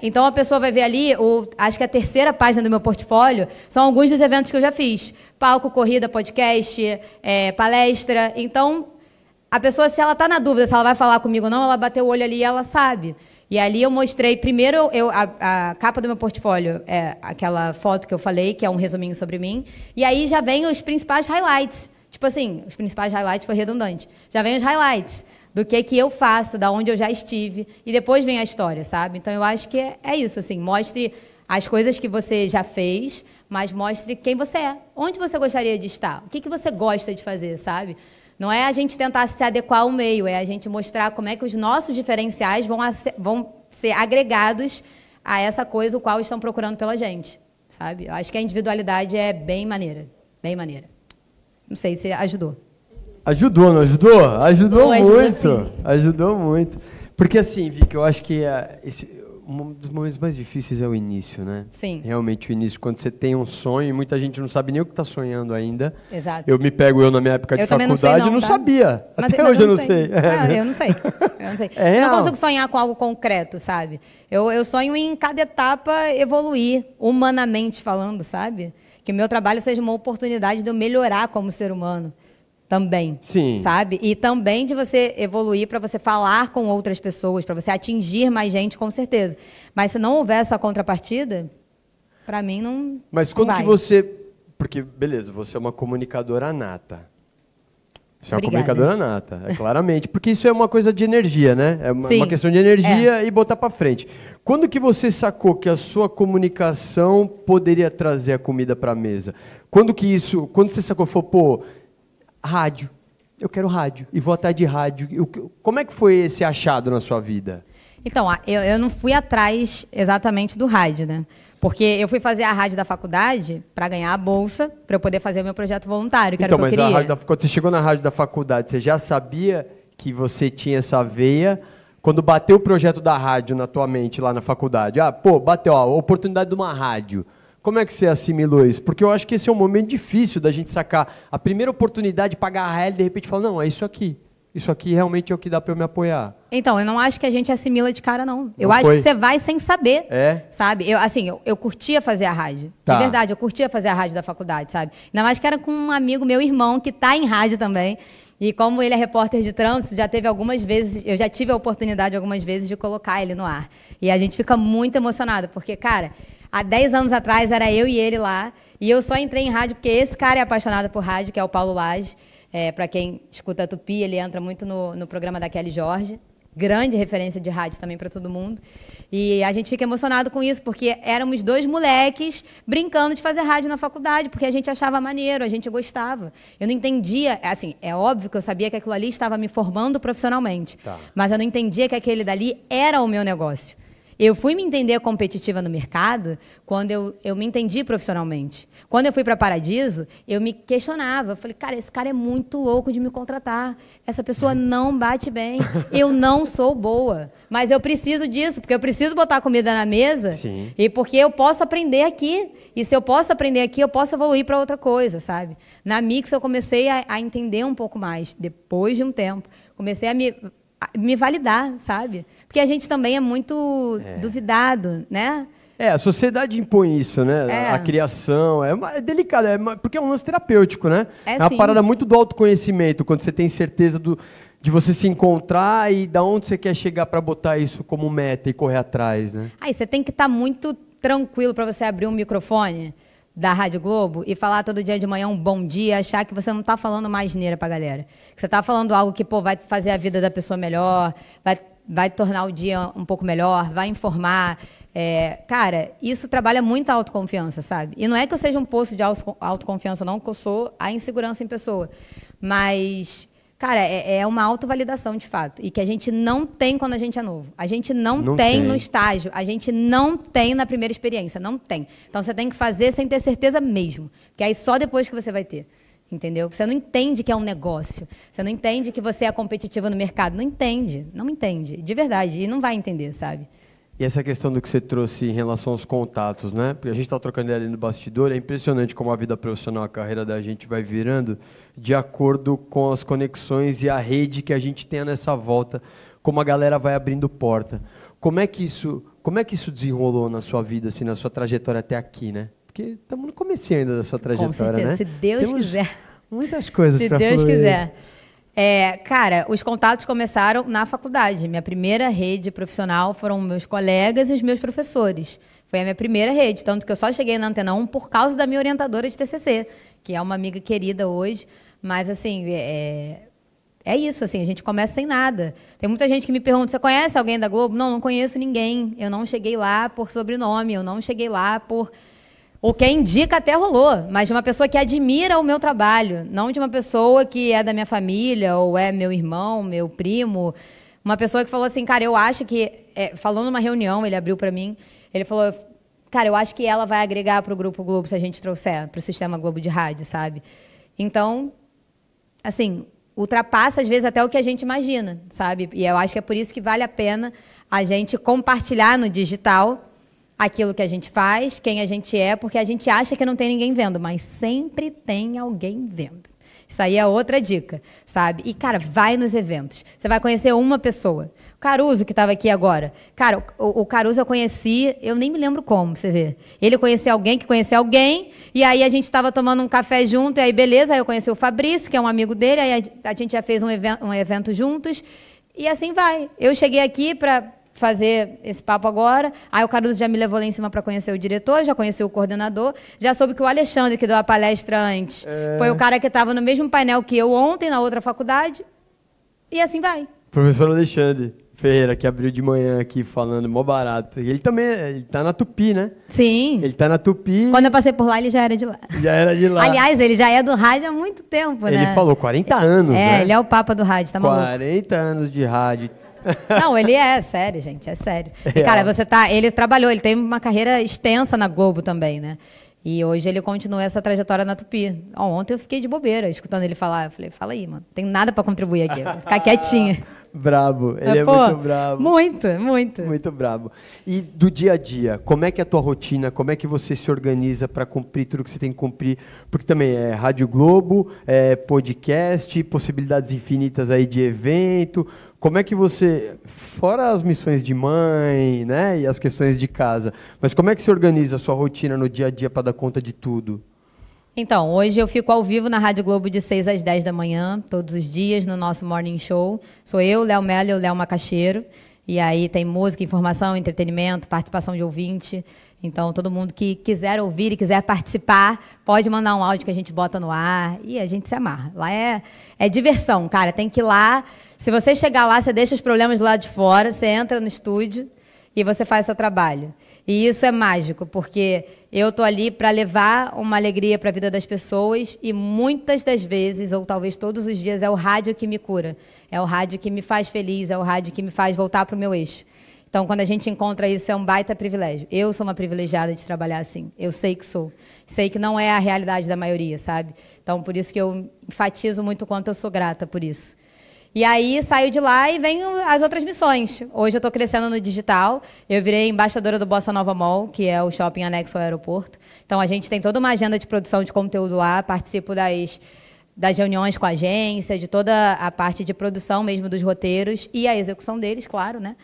Então, a pessoa vai ver ali, acho que a 3ª página do meu portfólio são alguns dos eventos que eu já fiz. Palco, corrida, podcast, palestra. Então, a pessoa, se ela está na dúvida se ela vai falar comigo ou não, ela bateu o olho ali e ela sabe. E ali eu mostrei, primeiro, a capa do meu portfólio é aquela foto que eu falei, que é um resuminho sobre mim, e aí já vem os principais highlights. Tipo assim, os principais highlights foi redundante. Já vem os highlights do que eu faço, da onde eu já estive, e depois vem a história, sabe? Então, eu acho que é isso, assim, mostre as coisas que você já fez, mas mostre quem você é, onde você gostaria de estar, o que você gosta de fazer, sabe? Não é a gente tentar se adequar ao meio, é a gente mostrar como é que os nossos diferenciais vão ser agregados a essa coisa o qual estão procurando pela gente, sabe? Eu acho que a individualidade é bem maneira, bem maneira. Não sei se ajudou. Ajudou, não ajudou? Ajudou muito. Ajuda, Ajudou muito. Porque assim, Vicky, eu acho que um dos momentos mais difíceis é o início, né? Sim. Realmente o início, quando você tem um sonho, e muita gente não sabe nem o que está sonhando ainda. Exato. Eu me pego na minha época de faculdade, não tá? sabia. Mas Até hoje eu não sei. Eu não sei. Eu não sei. É eu não real. consigo sonhar com algo concreto, sabe? Eu sonho em cada etapa evoluir, humanamente falando, sabe? Que o meu trabalho seja uma oportunidade de eu melhorar como ser humano. Também, Sim. Sabe? E também de você evoluir para você falar com outras pessoas, para você atingir mais gente, com certeza. Mas se não houver essa contrapartida, para mim não. Mas quando não que vai. você... Porque, beleza, você é uma comunicadora nata. Você é uma Obrigada. comunicadora nata, claramente. Porque isso é uma coisa de energia, né? É Sim. uma questão de energia e botar para frente. Quando que você sacou que a sua comunicação poderia trazer a comida para a mesa? Quando você sacou, falou, pô, rádio, eu quero rádio, e vou atrás de rádio. Como é que foi esse achado na sua vida? Então, eu não fui atrás exatamente do rádio, né? Porque eu fui fazer a rádio da faculdade para ganhar a bolsa, para eu poder fazer o meu projeto voluntário, que era o que eu queria. Quando você chegou na rádio da faculdade, você já sabia que você tinha essa veia? Quando bateu o projeto da rádio na tua mente lá na faculdade, bateu a oportunidade de uma rádio. Como é que você assimilou isso? Porque eu acho que esse é um momento difícil da gente sacar a primeira oportunidade, pagar a ela e de repente falar, não, é isso aqui. Isso aqui realmente é o que dá para eu me apoiar. Então, eu não acho que a gente assimila de cara, não. Eu acho que você vai sem saber, sabe? Eu curtia fazer a rádio. Tá. De verdade, eu curtia fazer a rádio da faculdade, sabe? Ainda mais que era com um amigo, meu irmão, que está em rádio também. E como ele é repórter de trânsito, já teve algumas vezes, eu já tive a oportunidade algumas vezes de colocar ele no ar. E a gente fica muito emocionado, porque, cara, há 10 anos atrás era eu e ele lá, e eu só entrei em rádio porque esse cara é apaixonado por rádio, que é o Paulo Lage. Para quem escuta a Tupi, ele entra muito no programa da Kelly Jorge. Grande referência de rádio também para todo mundo. E a gente fica emocionado com isso, porque éramos 2 moleques brincando de fazer rádio na faculdade, porque a gente achava maneiro, a gente gostava. Eu não entendia, assim, é óbvio que eu sabia que aquilo ali estava me formando profissionalmente, mas eu não entendia que aquele dali era o meu negócio. Eu fui me entender competitiva no mercado quando eu me entendi profissionalmente. Quando eu fui para Paradiso, eu me questionava. Eu falei, cara, esse cara é muito louco de me contratar. Essa pessoa não bate bem. Eu não sou boa. Mas eu preciso disso, porque eu preciso botar comida na mesa. Sim. E porque eu posso aprender aqui. E se eu posso aprender aqui, eu posso evoluir para outra coisa, sabe? Na Mix, eu comecei a entender um pouco mais. Depois de um tempo. Comecei a me validar, sabe? Porque a gente também é muito duvidado, né? A sociedade impõe isso, né? A criação, é delicado, porque é um lance terapêutico, né? É uma sim. parada muito do autoconhecimento, quando você tem certeza de você se encontrar e da onde você quer chegar para botar isso como meta e correr atrás, né? Aí você tem que estar muito tranquilo para você abrir um microfone da Rádio Globo e falar todo dia de manhã um bom dia, achar que você não está falando mais asneira para a galera. Que você está falando algo que vai fazer a vida da pessoa melhor, vai tornar o dia um pouco melhor, vai informar. Cara, isso trabalha muito a autoconfiança, sabe? E não é que eu seja um poço de autoconfiança, não, que eu sou a insegurança em pessoa. Mas... Cara, é uma autovalidação, de fato. E que a gente não tem quando a gente é novo. A gente não tem no estágio. A gente não tem na primeira experiência. Não tem. Então, você tem que fazer sem ter certeza mesmo. Porque aí só depois que você vai ter. Entendeu? Você não entende que é um negócio. Você não entende que você é competitiva no mercado. Não entende. Não entende. De verdade. E não vai entender, sabe? E essa questão do que você trouxe em relação aos contatos, né? Porque a gente está trocando ideia ali no bastidor, é impressionante como a vida profissional, a carreira da gente vai virando de acordo com as conexões e a rede que a gente tem nessa volta, como a galera vai abrindo porta. Como é que isso desenrolou na sua vida, assim, na sua trajetória até aqui, né? Porque estamos no comecinho ainda da sua trajetória, com certeza, né? Se Deus quiser. Muitas coisas para fluir. Se Deus quiser. Cara, os contatos começaram na faculdade. Minha primeira rede profissional foram meus colegas e os meus professores. Foi a minha primeira rede, tanto que eu só cheguei na Antena 1 por causa da minha orientadora de TCC, que é uma amiga querida hoje. Mas, assim, é isso, assim, a gente começa sem nada. Tem muita gente que me pergunta, você conhece alguém da Globo? Não conheço ninguém. Eu não cheguei lá por sobrenome, eu não cheguei lá por... O que indica até rolou, mas de uma pessoa que admira o meu trabalho, não de uma pessoa que é da minha família, ou é meu irmão, meu primo. Uma pessoa que falou assim, cara, eu acho que... falou numa reunião, ele abriu para mim, ele falou, cara, eu acho que ela vai agregar para o Grupo Globo se a gente trouxer para o Sistema Globo de Rádio, sabe? Então, assim, ultrapassa às vezes até o que a gente imagina, sabe? E eu acho que é por isso que vale a pena a gente compartilhar no digital aquilo que a gente faz, quem a gente é, porque a gente acha que não tem ninguém vendo, mas sempre tem alguém vendo. Isso aí é outra dica, sabe? E, cara, vai nos eventos. Você vai conhecer uma pessoa. O Caruso, que estava aqui agora. Cara, o Caruso eu conheci, eu nem me lembro como, você vê. Ele conhecia alguém que conhecia alguém, e aí a gente estava tomando um café junto, e aí beleza, aí eu conheci o Fabrício, que é um amigo dele, aí a gente já fez um evento juntos, e assim vai. Eu cheguei aqui para fazer esse papo agora. Aí o Caruso já me levou lá em cima para conhecer o diretor, já conheci o coordenador, já soube que o Alexandre, que deu a palestra antes, foi o cara que estava no mesmo painel que eu ontem, na outra faculdade, e assim vai. Professor Alexandre Ferreira, que abriu de manhã aqui falando, mó barato. E ele também, ele tá na Tupi, né? Sim. Ele tá na Tupi. Quando eu passei por lá, ele já era de lá. Já era de lá. Aliás, ele já é do rádio há muito tempo, né? Ele falou 40 anos, né? Ele é o papa do rádio, tá maluco? 40 anos de rádio. Não, ele é sério, gente, é sério. E, cara, ele trabalhou, ele tem uma carreira extensa na Globo também, né? E hoje ele continua essa trajetória na Tupi. Ontem eu fiquei de bobeira, escutando ele falar. Eu falei, fala aí, mano, não tem nada para contribuir aqui, vou ficar quietinha. Brabo, ele é muito brabo. Muito, muito. Muito brabo. E do dia a dia, como é que é a tua rotina? Como é que você se organiza para cumprir tudo que você tem que cumprir? Porque também é Rádio Globo, é podcast, possibilidades infinitas aí de evento. Como é que você, fora as missões de mãe, né, e as questões de casa, mas como é que você organiza a sua rotina no dia a dia para dar conta de tudo? Então, hoje eu fico ao vivo na Rádio Globo de 6 às 10 da manhã, todos os dias, no nosso Morning Show. Sou eu, Léo Mello e o Léo Macaxeiro. E aí tem música, informação, entretenimento, participação de ouvinte. Então, todo mundo que quiser ouvir e quiser participar, pode mandar um áudio que a gente bota no ar e a gente se amarra. Lá é diversão, cara. Tem que ir lá. Se você chegar lá, você deixa os problemas do lado de fora, você entra no estúdio e você faz seu trabalho. E isso é mágico, porque eu estou ali para levar uma alegria para a vida das pessoas e muitas das vezes, ou talvez todos os dias, é o rádio que me cura. É o rádio que me faz feliz, é o rádio que me faz voltar para o meu eixo. Então, quando a gente encontra isso, é um baita privilégio. Eu sou uma privilegiada de trabalhar assim. Eu sei que sou. Sei que não é a realidade da maioria, sabe? Então, por isso que eu enfatizo muito o quanto eu sou grata por isso. E aí, saio de lá e venho as outras missões. Hoje eu estou crescendo no digital. Eu virei embaixadora do Bossa Nova Mall, que é o shopping anexo ao aeroporto. Então, a gente tem toda uma agenda de produção de conteúdo lá. Participo das reuniões com a agência, de toda a parte de produção mesmo dos roteiros e a execução deles, claro, né?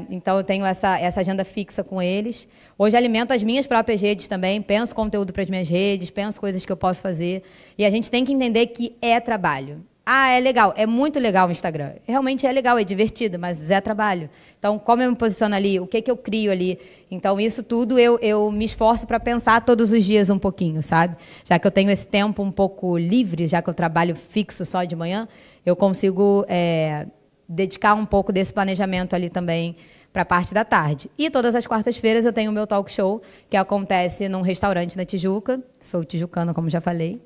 Então, eu tenho essa agenda fixa com eles. Hoje, alimento as minhas próprias redes também. Penso conteúdo para as minhas redes, penso coisas que eu posso fazer. E a gente tem que entender que é trabalho. Ah, é legal. É muito legal o Instagram. Realmente é legal, é divertido, mas é trabalho. Então, como eu me posiciono ali, o que eu crio ali? Então, isso tudo eu me esforço para pensar todos os dias um pouquinho, sabe? Já que eu tenho esse tempo um pouco livre, já que eu trabalho fixo só de manhã, eu consigo dedicar um pouco desse planejamento ali também para a parte da tarde. E todas as quartas-feiras eu tenho o meu talk show, que acontece num restaurante na Tijuca. Sou tijucana, como já falei.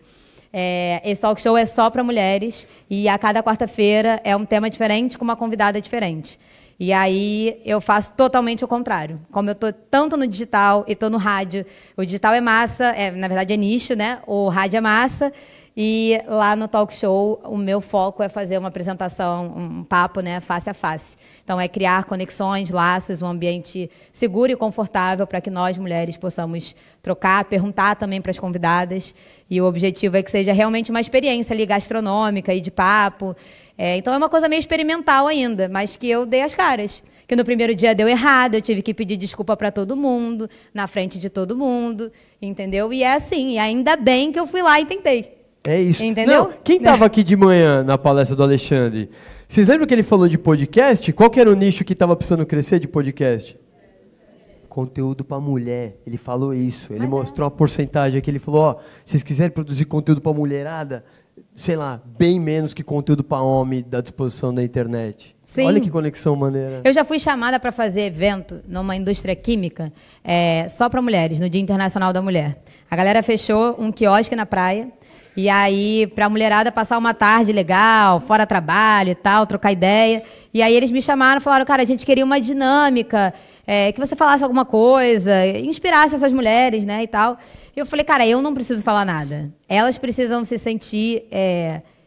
Esse talk show é só para mulheres e a cada quarta-feira é um tema diferente com uma convidada diferente. E aí eu faço totalmente o contrário. Como eu estou tanto no digital e estou no rádio, o digital é massa, na verdade é nicho, né? O rádio é massa. E lá no talk show, o meu foco é fazer uma apresentação, um papo, né, face a face. Então, é criar conexões, laços, um ambiente seguro e confortável para que nós, mulheres, possamos trocar, perguntar também para as convidadas. E o objetivo é que seja realmente uma experiência ali gastronômica e de papo. Então, é uma coisa meio experimental ainda, mas que eu dei as caras. Que no primeiro dia deu errado, eu tive que pedir desculpa para todo mundo, na frente de todo mundo, entendeu? E é assim, e ainda bem que eu fui lá e tentei. É isso. Entendeu? Não, quem estava aqui de manhã na palestra do Alexandre, vocês lembram que ele falou de podcast? Qual que era o nicho que estava precisando crescer de podcast? Conteúdo para mulher. Ele falou isso. Ele mostrou uma porcentagem aqui. Ele falou, ó, se vocês quiserem produzir conteúdo para mulherada, sei lá, bem menos que conteúdo para homem da disposição da internet. Sim. Olha que conexão maneira. Eu já fui chamada para fazer evento numa indústria química só para mulheres, no Dia Internacional da Mulher. A galera fechou um quiosque na praia. E aí, para a mulherada passar uma tarde legal, fora trabalho e tal, trocar ideia. E aí eles me chamaram e falaram, cara, a gente queria uma dinâmica, que você falasse alguma coisa, inspirasse essas mulheres, né, e tal. E eu falei, cara, eu não preciso falar nada. Elas precisam se sentir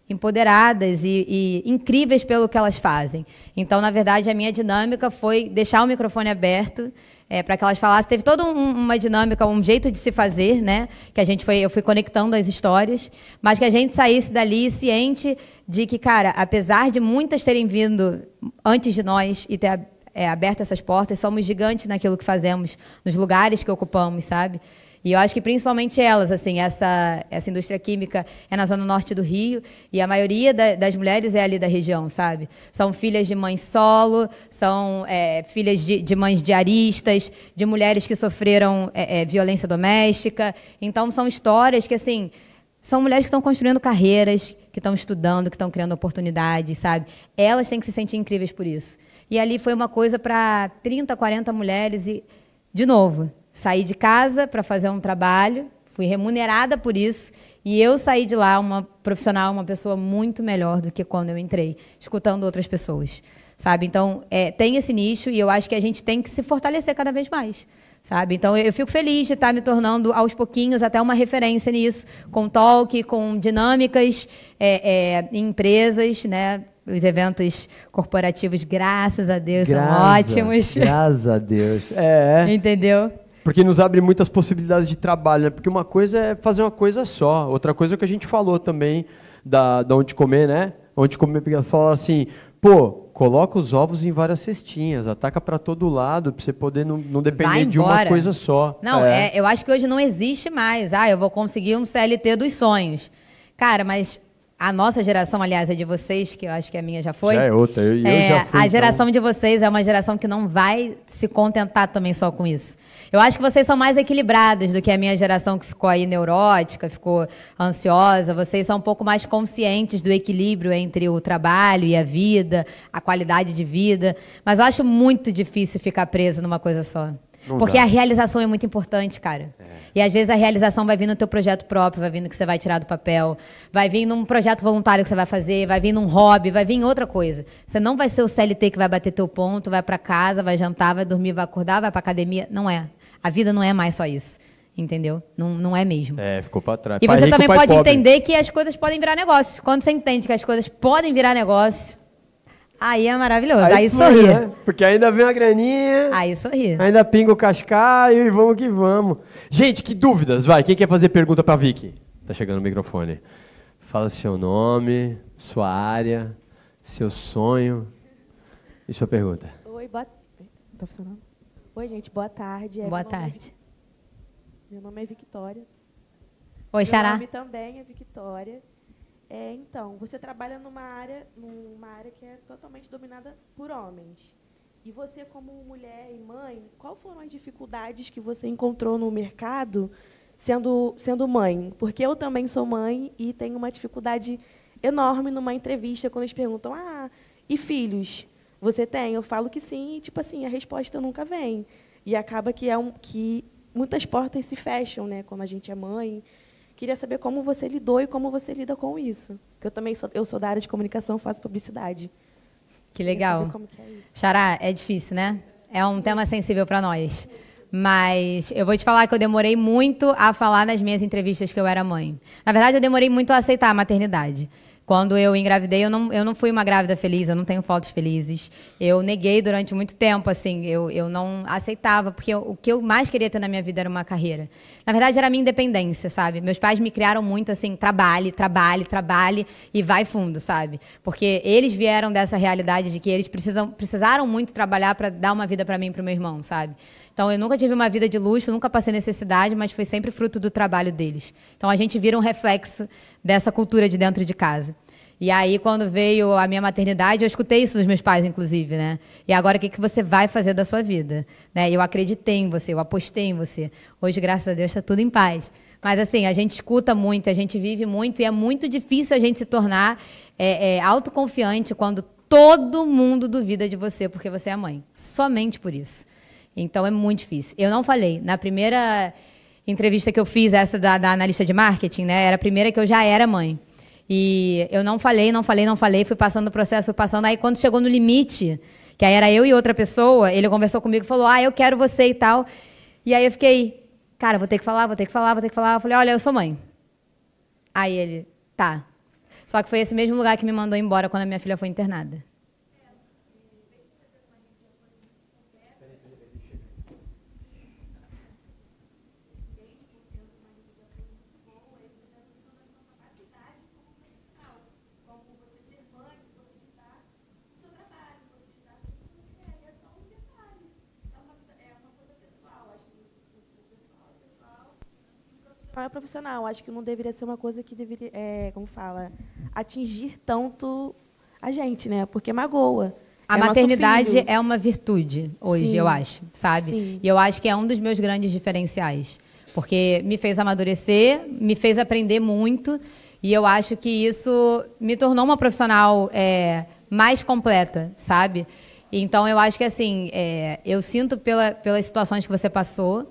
empoderadas e incríveis pelo que elas fazem. Então, na verdade, a minha dinâmica foi deixar o microfone aberto, para que elas falassem. Teve toda uma dinâmica, um jeito de se fazer, né? Que eu fui conectando as histórias, mas que a gente saísse dali ciente de que, cara, apesar de muitas terem vindo antes de nós e ter aberto essas portas, somos gigantes naquilo que fazemos, nos lugares que ocupamos, sabe? E eu acho que principalmente elas, assim, essa indústria química é na zona norte do Rio e a maioria das mulheres é ali da região, sabe? São filhas de mães solo, são filhas de mães diaristas, de mulheres que sofreram violência doméstica. Então, são histórias que, assim, são mulheres que estão construindo carreiras, que estão estudando, que estão criando oportunidades, sabe? Elas têm que se sentir incríveis por isso. E ali foi uma coisa para 30, 40 mulheres e, de novo, saí de casa para fazer um trabalho, fui remunerada por isso, e eu saí de lá uma profissional, uma pessoa muito melhor do que quando eu entrei, escutando outras pessoas, sabe? Então, tem esse nicho e eu acho que a gente tem que se fortalecer cada vez mais, sabe? Então, eu fico feliz de estar me tornando, aos pouquinhos, até uma referência nisso, com talk, com dinâmicas em empresas, né? Os eventos corporativos, graças a Deus, são ótimos. Graças a Deus. Entendeu? Porque nos abre muitas possibilidades de trabalho, né? Porque uma coisa é fazer uma coisa só, outra coisa é o que a gente falou também da Onde Comer, né? Onde Comer, porque elas falaram assim, pô, coloca os ovos em várias cestinhas, ataca para todo lado, para você poder não depender de uma coisa só. Não, eu acho que hoje não existe mais, eu vou conseguir um CLT dos sonhos. Cara, mas a nossa geração, aliás, é de vocês, que eu acho que a minha já foi. Já é outra, eu já fui. A geração de vocês é uma geração que não vai se contentar também só com isso. Eu acho que vocês são mais equilibrados do que a minha geração que ficou aí neurótica, ficou ansiosa. Vocês são um pouco mais conscientes do equilíbrio entre o trabalho e a vida, a qualidade de vida. Mas eu acho muito difícil ficar preso numa coisa só. Porque a realização é muito importante, cara. E às vezes a realização vai vir no teu projeto próprio, vai vir no que você vai tirar do papel, vai vir num projeto voluntário que você vai fazer, vai vir num hobby, vai vir em outra coisa. Você não vai ser o CLT que vai bater teu ponto, vai para casa, vai jantar, vai dormir, vai acordar, vai para academia. Não é. A vida não é mais só isso. Entendeu? Não é mesmo. Ficou para trás. E você também pode entender que as coisas podem virar negócio. Quando você entende que as coisas podem virar negócio, aí é maravilhoso. Aí sorri. Né? Porque ainda vem uma graninha. Aí sorri. Ainda pinga o cascaio e vamos que vamos. Gente, que dúvidas? Vai, quem quer fazer pergunta para a Vicky? Tá chegando o microfone. Fala seu nome, sua área, seu sonho e sua pergunta. Oi, tá funcionando? Oi, gente, boa tarde. Boa tarde. Meu nome é Victória. Oi, Xará. Meu nome também é Victória. Então, você trabalha numa área que é totalmente dominada por homens. E você, como mulher e mãe, quais foram as dificuldades que você encontrou no mercado sendo mãe? Porque eu também sou mãe e tenho uma dificuldade enorme numa entrevista quando eles perguntam: e filhos? Você tem? Eu falo que sim, e tipo assim, a resposta nunca vem. E acaba que muitas portas se fecham, né, quando a gente é mãe. Queria saber como você lidou e como você lida com isso. Porque eu também sou da área de comunicação, faço publicidade. Que legal. Como que é isso. Xará, é difícil, né? É um tema sensível para nós. Mas eu vou te falar que eu demorei muito a falar nas minhas entrevistas que eu era mãe. Na verdade, eu demorei muito a aceitar a maternidade. Quando eu engravidei, eu não fui uma grávida feliz, eu não tenho fotos felizes. Eu neguei durante muito tempo, assim, eu não aceitava, porque o que eu mais queria ter na minha vida era uma carreira. Na verdade, era a minha independência, sabe? Meus pais me criaram muito assim, trabalhe, trabalhe, trabalhe e vai fundo, sabe? Porque eles vieram dessa realidade de que eles precisaram muito trabalhar para dar uma vida para mim e para o meu irmão, sabe? Então, eu nunca tive uma vida de luxo, nunca passei necessidade, mas foi sempre fruto do trabalho deles. Então, a gente vira um reflexo dessa cultura de dentro de casa. E aí, quando veio a minha maternidade, eu escutei isso dos meus pais, inclusive, né? E agora, o que você vai fazer da sua vida? Né? Eu acreditei em você, eu apostei em você. Hoje, graças a Deus, está tudo em paz. Mas, assim, a gente escuta muito, a gente vive muito, e é muito difícil a gente se tornar autoconfiante quando todo mundo duvida de você porque você é mãe. Somente por isso. Então, é muito difícil. Eu não falei. Na primeira entrevista que eu fiz, essa da analista de marketing, né, era a primeira que eu já era mãe. E eu não falei, fui passando o processo, fui passando. Aí, quando chegou no limite, que aí era eu e outra pessoa, ele conversou comigo e falou: eu quero você e tal. E aí eu fiquei, cara, vou ter que falar. Eu falei: olha, eu sou mãe. Aí ele, tá. Só que foi esse mesmo lugar que me mandou embora quando a minha filha foi internada. É profissional, acho que não deveria ser uma coisa que deveria, atingir tanto a gente, né? Porque magoa. A maternidade é uma virtude hoje, sim, eu acho, sabe? Sim. E eu acho que é um dos meus grandes diferenciais, porque me fez amadurecer, me fez aprender muito, e eu acho que isso me tornou uma profissional mais completa, sabe? Então, eu acho que, assim, eu sinto pelas situações que você passou.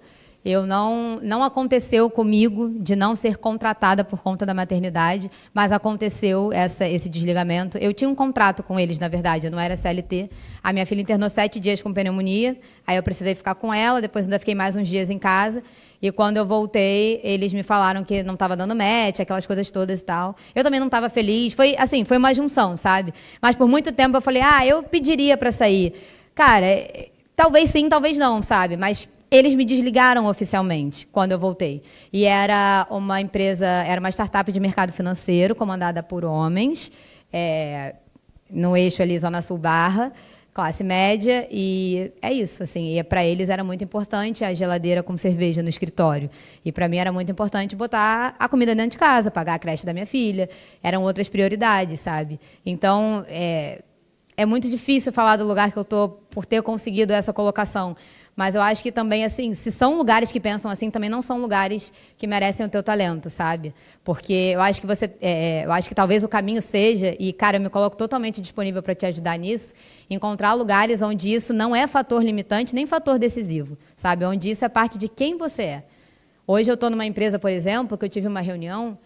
Não aconteceu comigo de não ser contratada por conta da maternidade, mas aconteceu esse desligamento. Eu tinha um contrato com eles, na verdade, eu não era CLT. A minha filha internou 7 dias com pneumonia, aí eu precisei ficar com ela, depois ainda fiquei mais uns dias em casa. E quando eu voltei, eles me falaram que não estava dando match, aquelas coisas todas e tal. Eu também não estava feliz. Foi assim, foi uma junção, sabe? Mas por muito tempo eu falei: eu pediria para sair. Cara, talvez sim, talvez não, sabe? Mas eles me desligaram oficialmente quando eu voltei. E era uma empresa, era uma startup de mercado financeiro, comandada por homens, no eixo ali, Zona Sul Barra, classe média, e é isso, assim. E para eles era muito importante a geladeira com cerveja no escritório. E para mim era muito importante botar a comida dentro de casa, pagar a creche da minha filha. Eram outras prioridades, sabe? Então, é muito difícil falar do lugar que eu estou por ter conseguido essa colocação. Mas eu acho que também, assim, se são lugares que pensam assim, também não são lugares que merecem o teu talento, sabe? Porque eu acho que eu acho que talvez o caminho seja, e, cara, eu me coloco totalmente disponível para te ajudar nisso, encontrar lugares onde isso não é fator limitante nem fator decisivo, sabe? Onde isso é parte de quem você é. Hoje eu estou numa empresa, por exemplo, que eu tive uma reunião,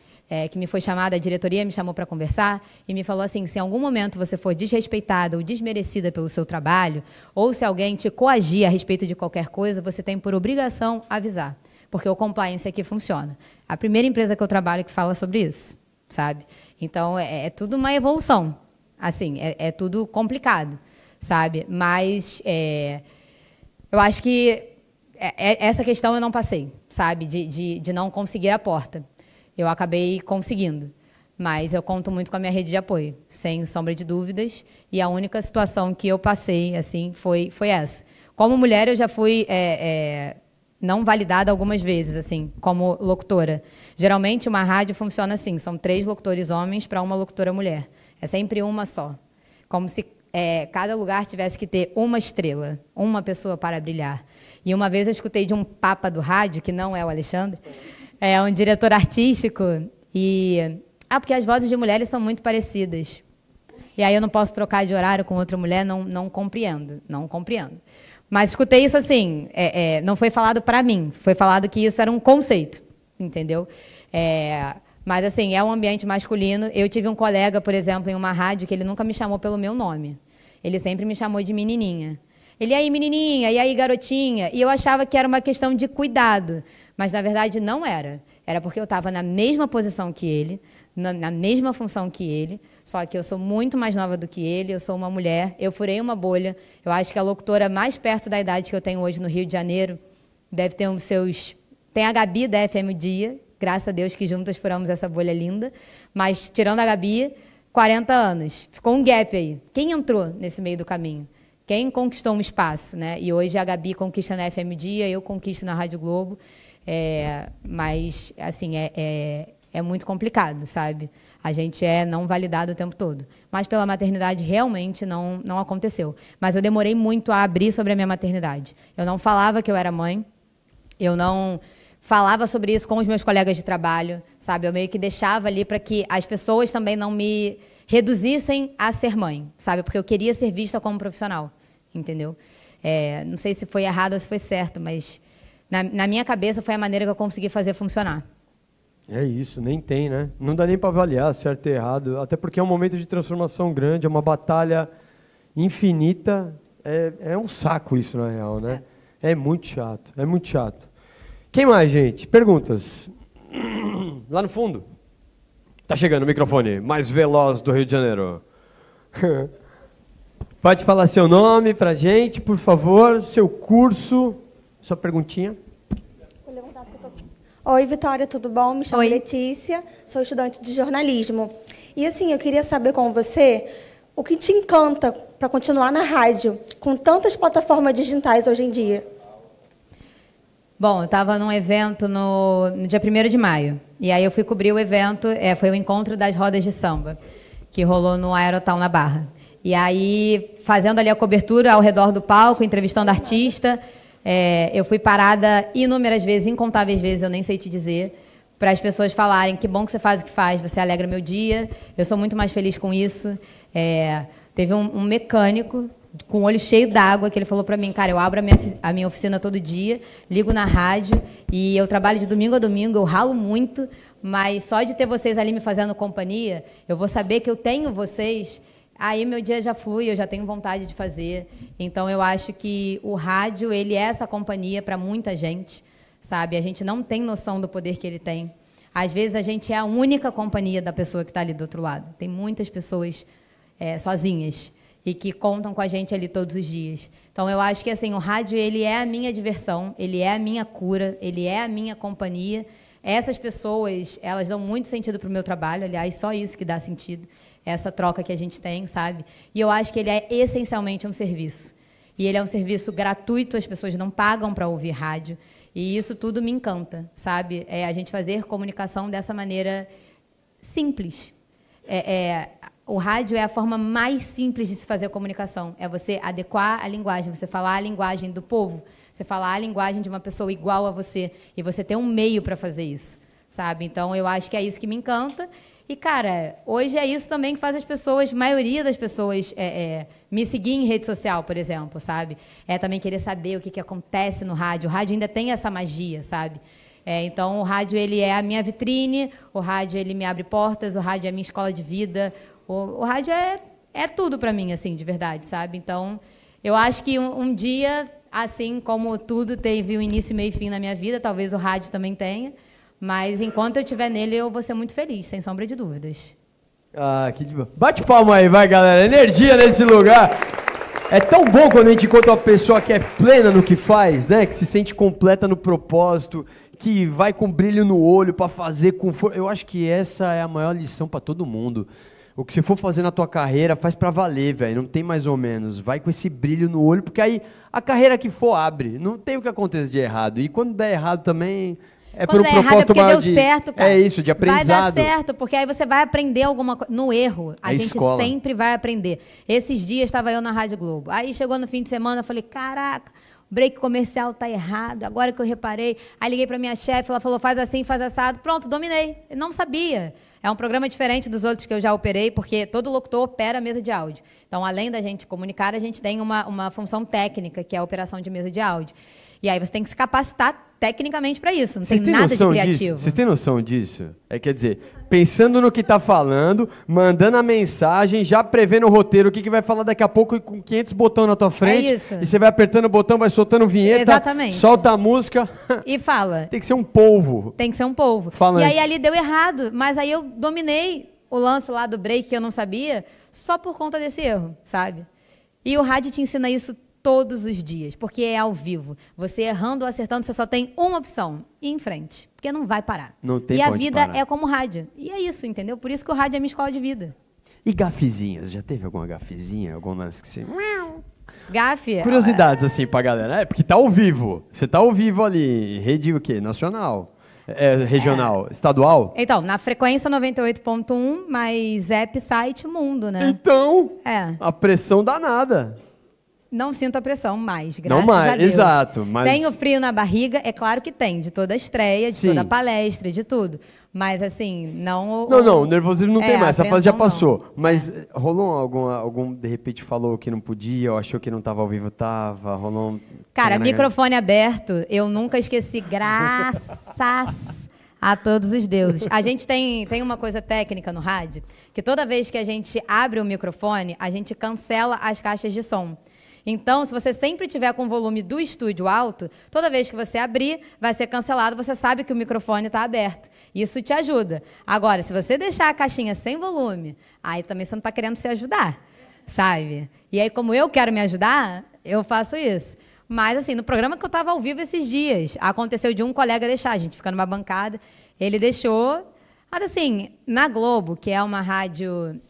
que me foi chamada, a diretoria me chamou para conversar e me falou assim: se em algum momento você for desrespeitada ou desmerecida pelo seu trabalho, ou se alguém te coagir a respeito de qualquer coisa, você tem por obrigação avisar, porque o compliance aqui funciona. A primeira empresa que eu trabalho que fala sobre isso, sabe? Então, é tudo uma evolução. Assim, é tudo complicado, sabe? Mas eu acho que essa questão eu não passei, sabe? De não conseguir a porta. Eu acabei conseguindo, mas eu conto muito com a minha rede de apoio, sem sombra de dúvidas, e a única situação que eu passei assim foi essa. Como mulher, eu já fui não validada algumas vezes, assim, como locutora. Geralmente, uma rádio funciona assim, são 3 locutores homens para uma locutora mulher. É sempre uma só. Como se cada lugar tivesse que ter uma estrela, uma pessoa para brilhar. E uma vez eu escutei de um papa do rádio, que não é o Alexandre, é um diretor artístico, porque as vozes de mulheres são muito parecidas. E aí eu não posso trocar de horário com outra mulher, não compreendo. Mas escutei isso assim, não foi falado para mim, foi falado que isso era um conceito, entendeu? Mas, assim, é um ambiente masculino. Eu tive um colega, por exemplo, em uma rádio, que ele nunca me chamou pelo meu nome. Ele sempre me chamou de menininha. Ele, e aí, menininha, e aí, garotinha? E eu achava que era uma questão de cuidado, mas, na verdade, não era. Era porque eu estava na mesma posição que ele, na mesma função que ele, só que eu sou muito mais nova do que ele, eu sou uma mulher, eu furei uma bolha. Eu acho que a locutora mais perto da idade que eu tenho hoje no Rio de Janeiro deve ter uns seus... Tem a Gabi da FM Dia, graças a Deus que juntas furamos essa bolha linda, mas, tirando a Gabi, 40 anos. Ficou um gap aí. Quem entrou nesse meio do caminho? Quem conquistou um espaço, né? E hoje a Gabi conquista na FM Dia, eu conquisto na Rádio Globo. Mas, assim, é muito complicado, sabe? A gente é não validado o tempo todo. Mas pela maternidade realmente não aconteceu. Mas eu demorei muito a abrir sobre a minha maternidade. Eu não falava que eu era mãe, eu não falava sobre isso com os meus colegas de trabalho, sabe? Eu meio que deixava ali para que as pessoas também não me reduzissem a ser mãe, sabe? Porque eu queria ser vista como profissional, entendeu? Não sei se foi errado ou se foi certo, mas na minha cabeça foi a maneira que eu consegui fazer funcionar. É isso, nem tem, né? Não dá nem para avaliar certo e errado, até porque é um momento de transformação grande, é uma batalha infinita. É um saco isso, na real, né? É muito chato, é muito chato. Quem mais, gente? Perguntas? Lá no fundo. Tá chegando o microfone mais veloz do Rio de Janeiro. Pode falar seu nome pra gente, por favor, seu curso, sua perguntinha. Oi, Vitória, tudo bom? Me chamo Oi. Letícia, sou estudante de jornalismo. E, assim, eu queria saber com você o que te encanta para continuar na rádio, com tantas plataformas digitais hoje em dia. Bom, eu estava num evento no dia 1º de maio. E aí eu fui cobrir o evento, foi o encontro das rodas de samba, que rolou no Aerotal, na Barra. E aí, fazendo ali a cobertura ao redor do palco, entrevistando artista, eu fui parada inúmeras vezes, incontáveis vezes, eu nem sei te dizer, para as pessoas falarem que bom que você faz o que faz, você alegra meu dia, eu sou muito mais feliz com isso. Teve um mecânico com o olho cheio d'água, que ele falou para mim, cara, eu abro a minha oficina todo dia, ligo na rádio, e eu trabalho de domingo a domingo, eu ralo muito, mas só de ter vocês ali me fazendo companhia, eu vou saber que eu tenho vocês, aí meu dia já flui, eu já tenho vontade de fazer. Então, eu acho que o rádio, ele é essa companhia para muita gente, sabe? A gente não tem noção do poder que ele tem. Às vezes, a gente é a única companhia da pessoa que está ali do outro lado. Tem muitas pessoas sozinhas e que contam com a gente ali todos os dias. Então, eu acho que assim, o rádio, ele é a minha diversão, ele é a minha cura, ele é a minha companhia. Essas pessoas, elas dão muito sentido para o meu trabalho, aliás, só isso que dá sentido, essa troca que a gente tem, sabe? E eu acho que ele é essencialmente um serviço. E ele é um serviço gratuito, as pessoas não pagam para ouvir rádio, e isso tudo me encanta, sabe? A gente fazer comunicação dessa maneira simples. O rádio é a forma mais simples de se fazer comunicação. É você adequar a linguagem, você falar a linguagem do povo, você falar a linguagem de uma pessoa igual a você, e você ter um meio para fazer isso, sabe? Então, eu acho que é isso que me encanta. E, cara, hoje é isso também que faz as pessoas, a maioria das pessoas, me seguir em rede social, por exemplo, sabe? Também querer saber o que acontece no rádio. O rádio ainda tem essa magia, sabe? Então, o rádio, ele é a minha vitrine, o rádio, ele me abre portas, o rádio é a minha escola de vida. O rádio é tudo para mim, assim, de verdade, sabe? Então, eu acho que um dia, assim como tudo teve um início, meio e fim na minha vida, talvez o rádio também tenha, mas enquanto eu estiver nele, eu vou ser muito feliz, sem sombra de dúvidas. Ah, que demais. Bate palma aí, vai, galera. Energia nesse lugar. É tão bom quando a gente encontra uma pessoa que é plena no que faz, né? Que se sente completa no propósito, que vai com brilho no olho para fazer com força. Eu acho que essa é a maior lição para todo mundo. o que você for fazer na tua carreira, faz pra valer, velho. Não tem mais ou menos. Vai com esse brilho no olho, porque aí a carreira que for abre. Não tem o que acontecer de errado. E quando der errado também, é por um propósito maior deu certo, cara. É isso, de aprendizado. Vai dar certo, porque aí você vai aprender alguma coisa. No erro, a gente escola. sempre vai aprender. Esses dias estava eu na Rádio Globo. Aí chegou no fim de semana, eu falei, caraca, o break comercial tá errado, agora que eu reparei. Aí liguei pra minha chefe, ela falou, faz assim, faz assado. Pronto, dominei. Eu não sabia. É um programa diferente dos outros que eu já operei, porque todo locutor opera a mesa de áudio. Então, além da gente comunicar, a gente tem uma função técnica, que é a operação de mesa de áudio. E aí você tem que se capacitar tecnicamente para isso. Não tem nada de criativo. Vocês têm noção disso? Quer dizer, pensando no que está falando, mandando a mensagem, já prevendo o roteiro, o que vai falar daqui a pouco e com 500 botões na tua frente. É isso. E você vai apertando o botão, vai soltando vinheta. Exatamente. Solta a música. E fala. Tem que ser um polvo. Tem que ser um polvo. Falante. E aí ali deu errado. Mas aí eu dominei o lance lá do break que eu não sabia só por conta desse erro, sabe? E o rádio te ensina isso todos os dias, porque é ao vivo. Você errando ou acertando, você só tem uma opção: ir em frente, porque não vai parar. Não tem e a onde vida parar. É como rádio. E é isso, entendeu? Por isso que o rádio é a minha escola de vida. E gafezinhas? Já teve alguma gafezinha? Algum lance que você... Gafe. Curiosidades, assim, pra galera. Porque tá ao vivo. Você tá ao vivo ali. Rede o quê? Nacional? Regional? Estadual? Então, na frequência 98.1, mas app, site, mundo, né? Então, É. a pressão danada. Não sinto a pressão mais, graças Não mais, a Deus. exato. Mas... Tenho frio na barriga? É claro que tem, de toda a estreia, de Sim. toda a palestra, de tudo. Mas, assim, não... Não, o nervosismo não tem mais, essa fase já apreensão passou. Mas rolou algum, de repente, falou que não podia, ou achou que não estava ao vivo, tava, rolou um... Cara, microfone aberto, eu nunca esqueci, graças a todos os deuses. A gente tem uma coisa técnica no rádio, que toda vez que a gente abre o microfone, a gente cancela as caixas de som. Então, se você sempre tiver com o volume do estúdio alto, toda vez que você abrir, vai ser cancelado, você sabe que o microfone está aberto. Isso te ajuda. Agora, se você deixar a caixinha sem volume, aí também você não está querendo se ajudar, sabe? E aí, como eu quero me ajudar, eu faço isso. Mas, assim, no programa que eu estava ao vivo esses dias, aconteceu de um colega deixar, a gente fica numa bancada, ele deixou. Mas, assim, na Globo, que é uma rádio...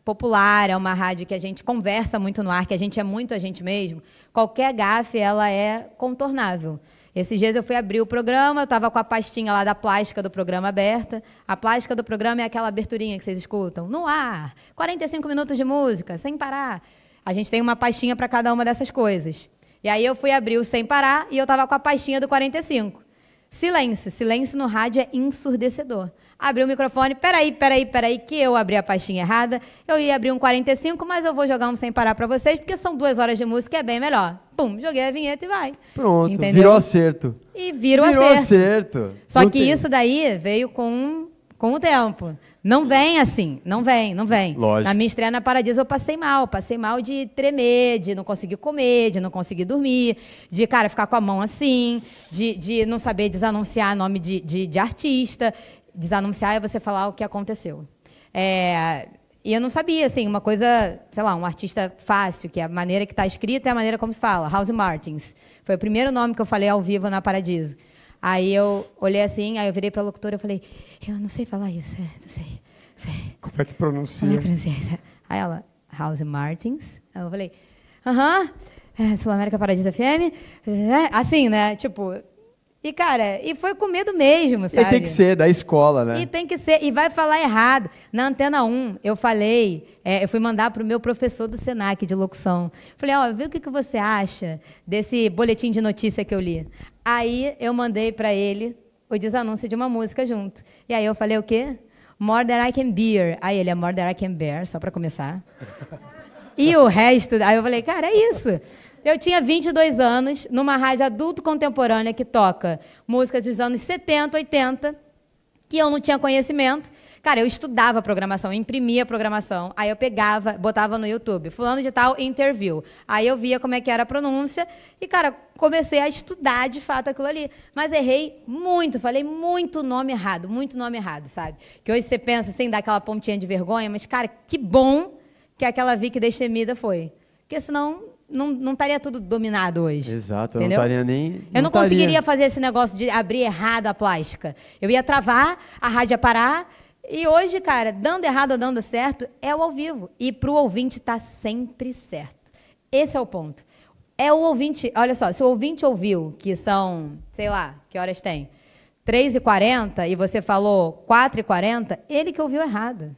popular, é uma rádio que a gente conversa muito no ar, que a gente é muito a gente mesmo, qualquer gafe, ela é contornável. Esses dias eu fui abrir o programa, eu estava com a pastinha lá da plástica do programa aberta. A plástica do programa é aquela aberturinha que vocês escutam. No ar, 45 minutos de música, sem parar. A gente tem uma pastinha para cada uma dessas coisas. E aí eu fui abrir o sem parar e eu estava com a pastinha do 45. Silêncio. Silêncio no rádio é ensurdecedor. Abri o microfone, peraí, que eu abri a pastinha errada. Eu ia abrir um 45, mas eu vou jogar um sem parar para vocês, porque são 2 horas de música, é bem melhor. Pum, joguei a vinheta e vai. Pronto, entendeu? virou acerto. E virou acerto. Só Não que tem- isso daí veio com o tempo. Não vem assim, não vem. Lógico. Na minha estreia na Paradiso eu passei mal de tremer, de não conseguir comer, de não conseguir dormir, de, cara, ficar com a mão assim, de não saber desanunciar nome de artista. Desanunciar é você falar o que aconteceu. E eu não sabia, assim, uma coisa, sei lá, um artista fácil, que a maneira que está escrita é a maneira como se fala, House Martins. Foi o primeiro nome que eu falei ao vivo na Paradiso. Aí eu olhei assim, aí eu virei para a locutora e falei, eu não sei falar isso, não sei. Como é que pronuncia? Como é que pronuncia isso? Aí ela, House Martins. Aí eu falei, Sul América Paradiso FM. Assim, né? Tipo... E, cara, foi com medo mesmo, sabe? E tem que ser, da escola, né? E tem que ser, e vai falar errado. Na Antena 1, eu falei, eu fui mandar para o meu professor do Senac de locução. Falei, vê o que você acha desse boletim de notícia que eu li. Aí eu mandei para ele o desanúncio de uma música junto. E aí eu falei o quê? More Than I Can Bear. Aí ele, More Than I Can Bear, só para começar. E o resto, aí eu falei, cara, é isso. Eu tinha 22 anos, numa rádio adulto contemporânea que toca músicas dos anos 70, 80, que eu não tinha conhecimento. Cara, eu estudava a programação, eu imprimia a programação, aí eu pegava, botava no YouTube, fulano de tal, interview. Aí eu via como é que era a pronúncia e, cara, comecei a estudar de fato aquilo ali. Mas errei muito, falei muito nome errado, sabe? Que hoje você pensa assim, dá aquela pontinha de vergonha, mas, cara, que bom que aquela Vicky Destemida foi. Porque senão... Não estaria tudo dominado hoje. Exato, entendeu? eu não estaria nem... Eu não conseguiria fazer esse negócio de abrir errado a plástica. Eu ia travar, a rádio ia parar, E hoje, cara, dando errado ou dando certo, é o ao vivo. E para o ouvinte tá sempre certo. Esse é o ponto. É o ouvinte, olha só, se o ouvinte ouviu que são, sei lá, que horas tem? 3h40 e você falou 4h40, ele que ouviu errado.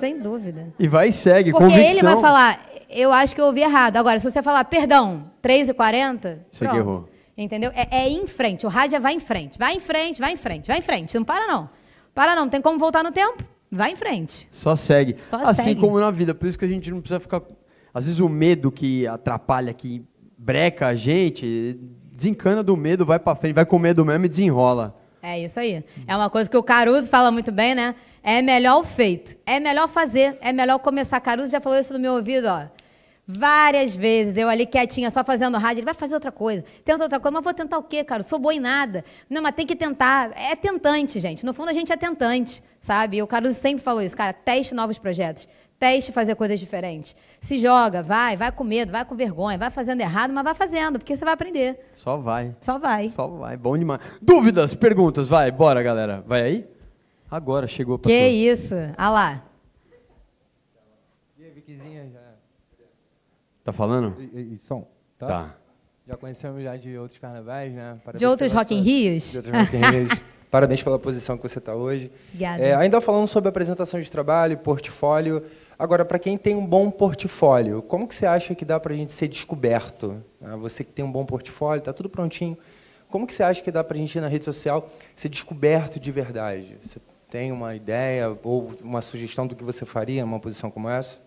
Sem dúvida. E vai e segue, porque convicção. Ele vai falar, eu acho que eu ouvi errado. Agora, se você falar, perdão, 3h40, você pronto. errou. Entendeu? É ir em frente. O rádio vai em frente. Vai em frente, vai em frente, vai em frente. Não para, não. Para, não. Tem como voltar no tempo? Vai em frente. Só segue. Só assim segue. como na vida. Por isso que a gente não precisa ficar... Às vezes o medo que atrapalha, que breca a gente, desencana do medo, vai pra frente, vai com medo mesmo e desenrola. É isso aí. É uma coisa que o Caruso fala muito bem, né? É melhor o feito. É melhor fazer. É melhor começar. Caruso já falou isso no meu ouvido, ó. Várias vezes, eu ali quietinha, só fazendo rádio, ele vai fazer outra coisa, tenta outra coisa, mas vou tentar o quê, cara? Sou boa em nada. Não, mas tem que tentar. É tentante, gente. No fundo, a gente é tentante, sabe? E o Caruso sempre falou isso, cara, teste novos projetos, teste fazer coisas diferentes. Se joga, vai com medo, vai com vergonha, vai fazendo errado, mas vai fazendo, porque você vai aprender. Só vai. Só vai. Só vai, bom demais. Dúvidas, perguntas, vai, bora, galera. Vai aí? Agora chegou pra Que isso? Ah lá. E a Viquizinha já... Tá falando? E som, tá? Tá. Já conhecemos já de outros carnavais, né? Parabéns De outros pela Rock in sua- Rios? De outros Rock in Rios. Parabéns pela posição que você está hoje. Obrigada. Ainda falando sobre apresentação de trabalho, portfólio. Agora, para quem tem um bom portfólio, como que você acha que dá para a gente ser descoberto? Você que tem um bom portfólio, está tudo prontinho. Como que você acha que dá para a gente ir na rede social ser descoberto de verdade? Você tem uma ideia ou uma sugestão do que você faria numa posição como essa?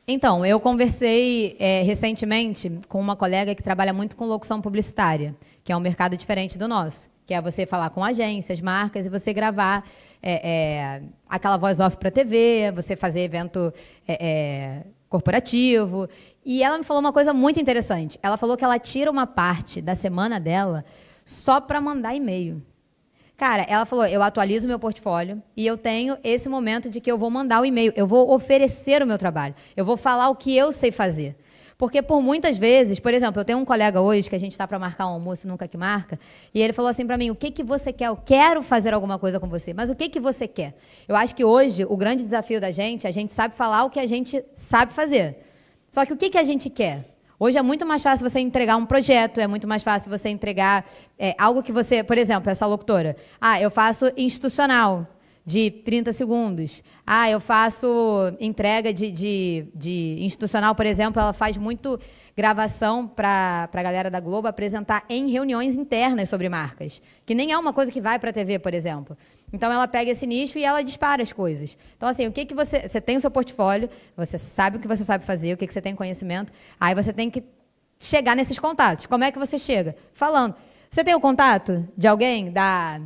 Então, eu conversei recentemente com uma colega que trabalha muito com locução publicitária, que é um mercado diferente do nosso, que é você falar com agências, marcas, e você gravar aquela voz off para a TV, você fazer evento corporativo. E ela me falou uma coisa muito interessante. Ela falou que ela tira uma parte da semana dela só para mandar e-mail. Cara, ela falou, eu atualizo meu portfólio e eu tenho esse momento de que eu vou mandar o e-mail, eu vou oferecer o meu trabalho, eu vou falar o que eu sei fazer. Porque por muitas vezes, por exemplo, eu tenho um colega hoje que a gente está para marcar um almoço, nunca que marca, e ele falou assim para mim, o que que você quer? Eu quero fazer alguma coisa com você, mas o que que você quer? Eu acho que hoje o grande desafio da gente, a gente sabe falar o que a gente sabe fazer. Só que o que que a gente quer? Hoje é muito mais fácil você entregar um projeto, é muito mais fácil você entregar algo que você... Por exemplo, essa locutora. Eu faço institucional, de 30 segundos. Eu faço entrega de institucional, por exemplo, ela faz muito gravação para a galera da Globo apresentar em reuniões internas sobre marcas, que nem é uma coisa que vai para a TV, por exemplo. Então, ela pega esse nicho e ela dispara as coisas. Então, assim, o que que você tem o seu portfólio, você sabe o que você sabe fazer, o que que você tem conhecimento, aí você tem que chegar nesses contatos. Como é que você chega? Falando. Você tem o contato de alguém da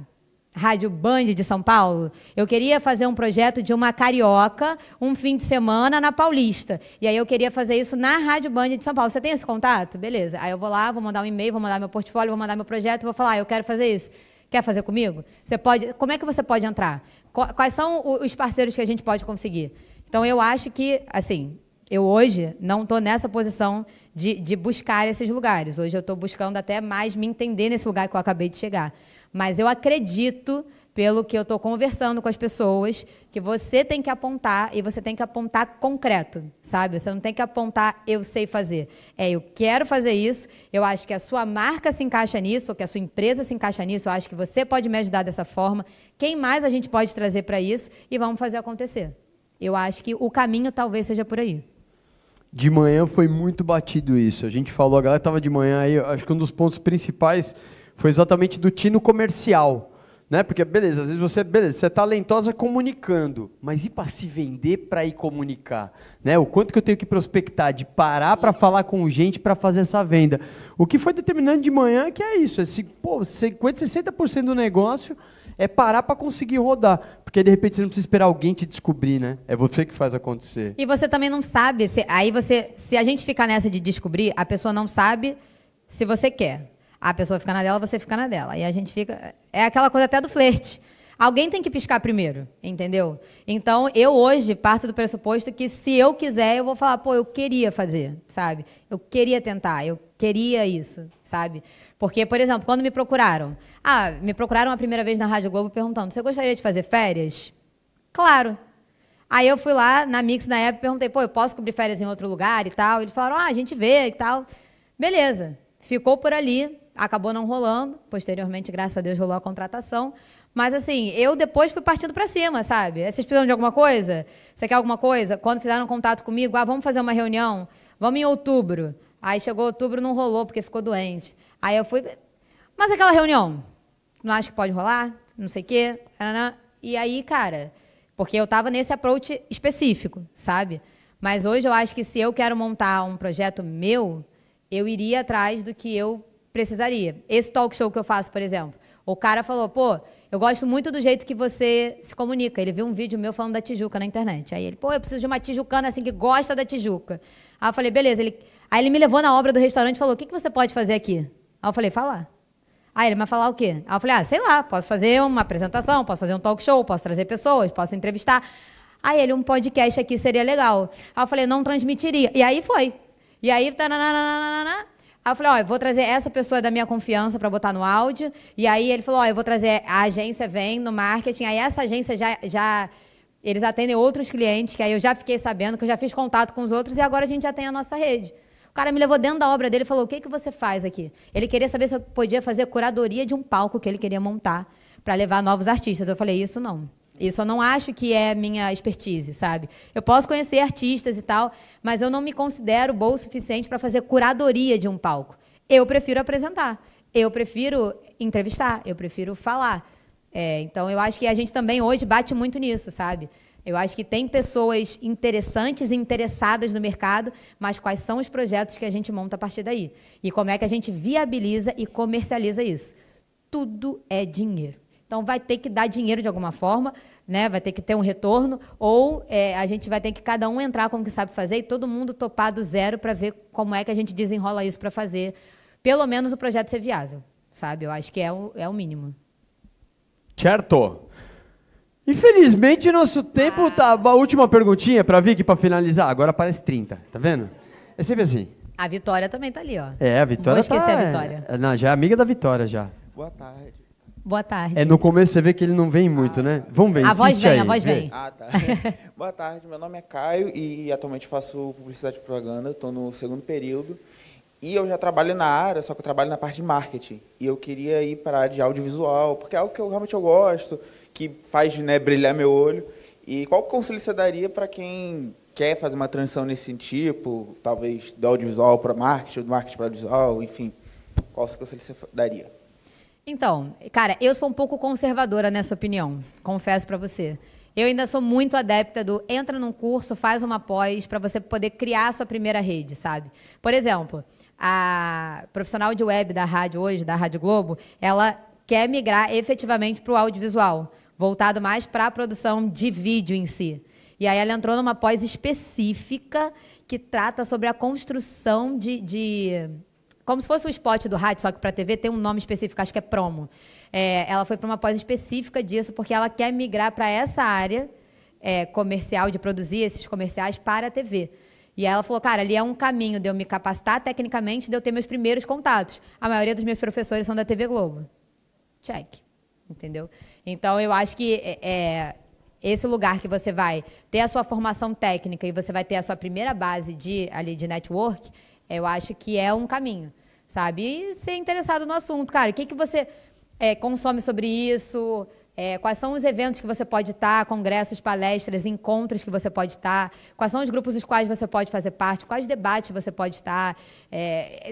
Rádio Band de São Paulo? Eu queria fazer um projeto de uma carioca um fim de semana na Paulista. E aí eu queria fazer isso na Rádio Band de São Paulo. Você tem esse contato? Beleza. Aí eu vou lá, vou mandar um e-mail, vou mandar meu portfólio, vou mandar meu projeto, vou falar, eu quero fazer isso. Quer fazer comigo? Você pode. Como é que você pode entrar? Quais são os parceiros que a gente pode conseguir? Então, eu acho que, assim, eu hoje não estou nessa posição de buscar esses lugares. Hoje eu estou buscando até mais me entender nesse lugar que eu acabei de chegar. Mas eu acredito, pelo que eu estou conversando com as pessoas, que você tem que apontar, e você tem que apontar concreto, sabe? Você não tem que apontar, eu sei fazer. Eu quero fazer isso, eu acho que a sua marca se encaixa nisso, ou que a sua empresa se encaixa nisso, eu acho que você pode me ajudar dessa forma. Quem mais a gente pode trazer para isso? E vamos fazer acontecer. Eu acho que o caminho talvez seja por aí. De manhã foi muito batido isso. A gente falou, a galera estava de manhã aí, acho que um dos pontos principais foi exatamente do tino comercial, né? Porque, beleza, às vezes você é talentosa comunicando, mas e para se vender para ir comunicar? Né? O quanto que eu tenho que prospectar, de parar para falar com gente para fazer essa venda. O que foi determinante de manhã que é isso, 50%, 60% do negócio é parar para conseguir rodar, porque de repente você não precisa esperar alguém te descobrir, né? É você que faz acontecer. E você também não sabe, se a gente ficar nessa de descobrir, a pessoa não sabe se você quer. A pessoa fica na dela, você fica na dela. E a gente fica... É aquela coisa até do flerte. Alguém tem que piscar primeiro, entendeu? Então, eu hoje parto do pressuposto que se eu quiser, eu vou falar, pô, eu queria fazer, sabe? Eu queria tentar, eu queria isso, sabe? Porque, por exemplo, quando me procuraram a primeira vez na Rádio Globo perguntando, você gostaria de fazer férias? Claro. Aí eu fui lá na Mix na época e perguntei, pô, eu posso cobrir férias em outro lugar e tal? Eles falaram, a gente vê e tal. Beleza. Ficou por ali, acabou não rolando. Posteriormente, graças a Deus, rolou a contratação. Mas, assim, eu depois fui partindo para cima, sabe? Vocês precisam de alguma coisa? Você quer alguma coisa? Quando fizeram contato comigo, vamos fazer uma reunião? Vamos em outubro. Aí chegou outubro, não rolou, porque ficou doente. Aí eu fui... Mas aquela reunião, não acho que pode rolar? Não sei o quê. E aí, cara... Porque eu estava nesse approach específico, sabe? Mas hoje eu acho que se eu quero montar um projeto meu, eu iria atrás do que eu precisaria. Esse talk show que eu faço, por exemplo, o cara falou, pô, eu gosto muito do jeito que você se comunica. Ele viu um vídeo meu falando da Tijuca na internet. Aí ele, pô, eu preciso de uma tijucana assim que gosta da Tijuca. Aí eu falei, beleza. Aí ele me levou na obra do restaurante e falou, o que você pode fazer aqui? Aí eu falei, falar. Aí ele, mas falar o quê? Aí eu falei, sei lá, posso fazer uma apresentação, posso fazer um talk show, posso trazer pessoas, posso entrevistar. Aí ele, um podcast aqui seria legal. Aí eu falei, não transmitiria. E aí foi. E aí, aí eu falei, eu vou trazer essa pessoa da minha confiança para botar no áudio. E aí ele falou, eu vou trazer, a agência vem no marketing. Aí essa agência já eles atendem outros clientes, que aí eu já fiquei sabendo, que eu já fiz contato com os outros, e agora a gente já tem a nossa rede. O cara me levou dentro da obra dele e falou, o que você faz aqui? Ele queria saber se eu podia fazer curadoria de um palco que ele queria montar para levar novos artistas. Eu falei, isso não. Isso eu não acho que é minha expertise, sabe? Eu posso conhecer artistas e tal, mas eu não me considero boa o suficiente para fazer curadoria de um palco. Eu prefiro apresentar, eu prefiro entrevistar, eu prefiro falar. Então, eu acho que a gente também hoje bate muito nisso, sabe? Eu acho que tem pessoas interessantes e interessadas no mercado, mas quais são os projetos que a gente monta a partir daí? E como é que a gente viabiliza e comercializa isso? Tudo é dinheiro. Então, vai ter que dar dinheiro de alguma forma, né? Vai ter que ter um retorno, ou a gente vai ter que cada um entrar com o que sabe fazer e todo mundo topar do zero para ver como é que a gente desenrola isso para fazer, pelo menos, o projeto ser viável, sabe? Eu acho que é o mínimo. Certo. Infelizmente, nosso tempo tá... A última perguntinha para Vicky, para finalizar. Agora parece 30, tá vendo? É sempre assim. A Vitória também tá ali, ó. A Vitória não vou esquecer a Vitória. Não, já é amiga da Vitória, já. Boa tarde. Boa tarde. No começo você vê que ele não vem muito, né? Vamos ver, a voz vem, aí. A voz vem. Tá. Boa tarde, meu nome é Caio e atualmente faço publicidade e propaganda. Estou no 2º período. E eu já trabalho na área, só que eu trabalho na parte de marketing. E eu queria ir para a área de audiovisual, porque é algo que eu realmente gosto, que faz brilhar meu olho. E qual conselho você daria para quem quer fazer uma transição nesse tipo, talvez do audiovisual para marketing, do marketing para audiovisual, enfim? Qual conselho você daria? Então, cara, eu sou um pouco conservadora nessa opinião, confesso para você. Eu ainda sou muito adepta do entra num curso, faz uma pós, para você poder criar a sua primeira rede, sabe? Por exemplo, a profissional de web da rádio hoje, da Rádio Globo, ela quer migrar efetivamente para o audiovisual, voltado mais para a produção de vídeo em si. E aí ela entrou numa pós específica que trata sobre a construção como se fosse o spot do rádio, só que para a TV tem um nome específico, acho que é promo. Ela foi para uma pós específica disso, porque ela quer migrar para essa área comercial, de produzir esses comerciais para a TV. E aí ela falou, cara, ali é um caminho de eu me capacitar tecnicamente, de eu ter meus primeiros contatos. A maioria dos meus professores são da TV Globo. Check. Entendeu? Então, eu acho que esse lugar que você vai ter a sua formação técnica e você vai ter a sua primeira base de network, eu acho que é um caminho, sabe? E ser interessado no assunto. Cara, o que você consome sobre isso? Quais são os eventos que você pode estar, congressos, palestras, encontros que você pode estar? Quais são os grupos dos quais você pode fazer parte? Quais debates você pode estar?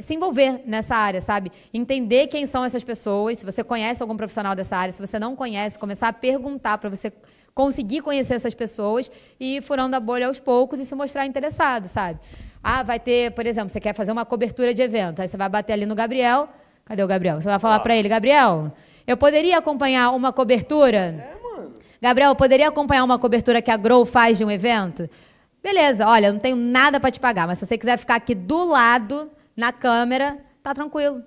Se envolver nessa área, sabe? Entender quem são essas pessoas, se você conhece algum profissional dessa área, se você não conhece, começar a perguntar para você conseguir conhecer essas pessoas e ir furando a bolha aos poucos e se mostrar interessado, sabe? Vai ter, por exemplo, você quer fazer uma cobertura de evento, aí você vai bater ali no Gabriel. Cadê o Gabriel? Você vai falar para ele, Gabriel, eu poderia acompanhar uma cobertura? Gabriel, eu poderia acompanhar uma cobertura que a Grow faz de um evento? Beleza, olha, eu não tenho nada para te pagar, mas se você quiser ficar aqui do lado, na câmera, tá tranquilo.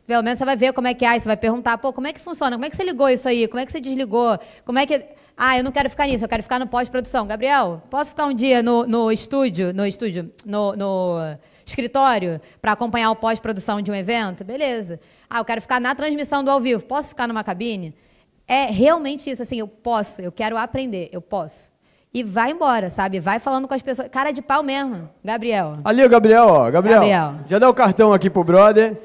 Pelo menos você vai ver como é que é, aí você vai perguntar, pô, como é que funciona? Como é que você ligou isso aí? Como é que você desligou? Como é que... Ah, eu não quero ficar nisso, eu quero ficar no pós-produção. Gabriel, posso ficar um dia no escritório para acompanhar o pós-produção de um evento? Beleza. Ah, eu quero ficar na transmissão do ao vivo. Posso ficar numa cabine? É realmente isso, assim, eu posso, eu quero aprender, eu posso. E vai embora, sabe? Vai falando com as pessoas. Cara de pau mesmo, Gabriel. Ali o Gabriel, ó. Gabriel. Já dá o cartão aqui pro brother.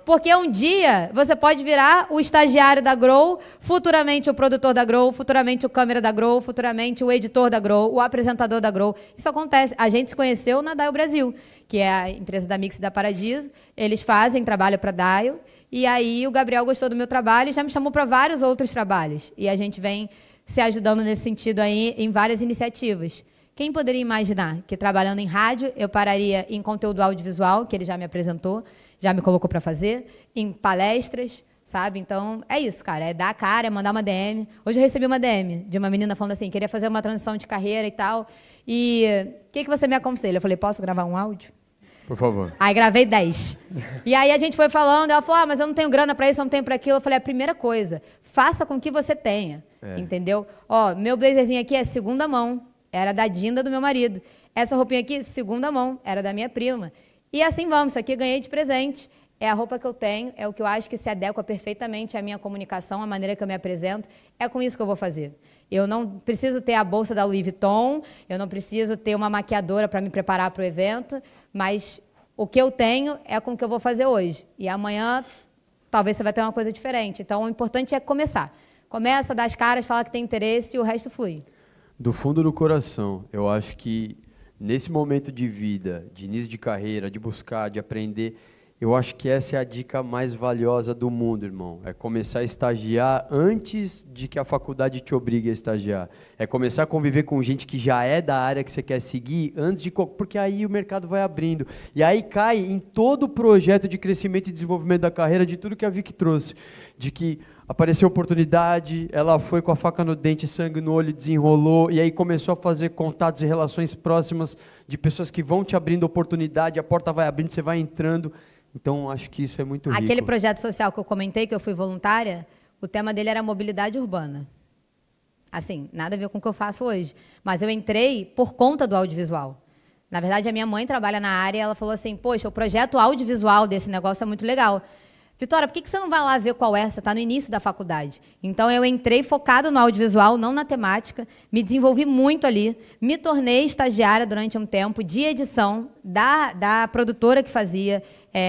Porque um dia você pode virar o estagiário da Grow, futuramente o produtor da Grow, futuramente o câmera da Grow, futuramente o editor da Grow, o apresentador da Grow. Isso acontece. A gente se conheceu na Daio Brasil, que é a empresa da Mix e da Paradiso. Eles fazem trabalho para a Daio. E aí o Gabriel gostou do meu trabalho e já me chamou para vários outros trabalhos. E a gente vem se ajudando nesse sentido aí em várias iniciativas. Quem poderia imaginar que trabalhando em rádio eu pararia em conteúdo audiovisual, que ele já me apresentou, já me colocou para fazer, em palestras, sabe? Então, é isso, cara. É dar a cara, é mandar uma DM. Hoje eu recebi uma DM de uma menina falando assim, queria fazer uma transição de carreira e tal. E o que você me aconselha? Eu falei, posso gravar um áudio? Por favor. Aí gravei 10. E aí a gente foi falando, ela falou, mas eu não tenho grana para isso, eu não tenho para aquilo. Eu falei, a primeira coisa, faça com que você tenha, entendeu? Ó, meu blazerzinho aqui é segunda mão, era da Dinda do meu marido. Essa roupinha aqui, segunda mão, era da minha prima. E assim vamos, isso aqui eu ganhei de presente. É a roupa que eu tenho, é o que eu acho que se adequa perfeitamente à minha comunicação, à maneira que eu me apresento. É com isso que eu vou fazer. Eu não preciso ter a bolsa da Louis Vuitton, eu não preciso ter uma maquiadora para me preparar para o evento, mas o que eu tenho é com o que eu vou fazer hoje. E amanhã, talvez você vai ter uma coisa diferente. Então, o importante é começar. Começa, dá as caras, fala que tem interesse e o resto flui. Do fundo do coração, eu acho que nesse momento de vida, de início de carreira, de buscar, de aprender, eu acho que essa é a dica mais valiosa do mundo, irmão. É começar a estagiar antes de que a faculdade te obrigue a estagiar. É começar a conviver com gente que já é da área que você quer seguir, antes de porque aí o mercado vai abrindo. E aí cai em todo o projeto de crescimento e desenvolvimento da carreira, de tudo que a Vicky trouxe. De que apareceu oportunidade, ela foi com a faca no dente, sangue no olho, desenrolou, e aí começou a fazer contatos e relações próximas de pessoas que vão te abrindo oportunidade, a porta vai abrindo, você vai entrando. Então, acho que isso é muito rico. Aquele projeto social que eu comentei, que eu fui voluntária, o tema dele era mobilidade urbana. Assim, nada a ver com o que eu faço hoje. Mas eu entrei por conta do audiovisual. Na verdade, a minha mãe trabalha na área e ela falou assim, poxa, o projeto audiovisual desse negócio é muito legal. Vitória, por que você não vai lá ver qual é? Você está no início da faculdade. Então, eu entrei focado no audiovisual, não na temática, me desenvolvi muito ali, me tornei estagiária durante um tempo de edição da produtora que fazia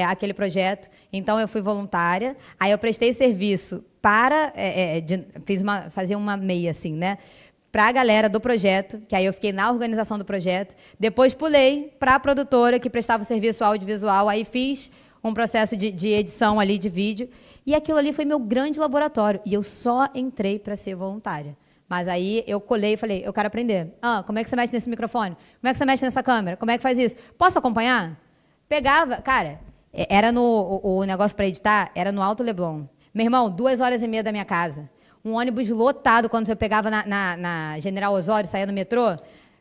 aquele projeto. Então, eu fui voluntária, aí eu prestei serviço para... fazia uma meia, assim, né? Para a galera do projeto, que aí eu fiquei na organização do projeto. Depois, pulei para a produtora que prestava o serviço audiovisual, aí fiz um processo de edição ali de vídeo, e aquilo ali foi meu grande laboratório, e eu só entrei para ser voluntária. Mas aí eu colei e falei, eu quero aprender. Como é que você mexe nesse microfone? Como é que você mexe nessa câmera? Como é que faz isso? Posso acompanhar? Pegava, cara, era o negócio para editar, era no Alto Leblon. Meu irmão, 2h30 da minha casa. Um ônibus lotado, quando você pegava na General Osório, saía no metrô,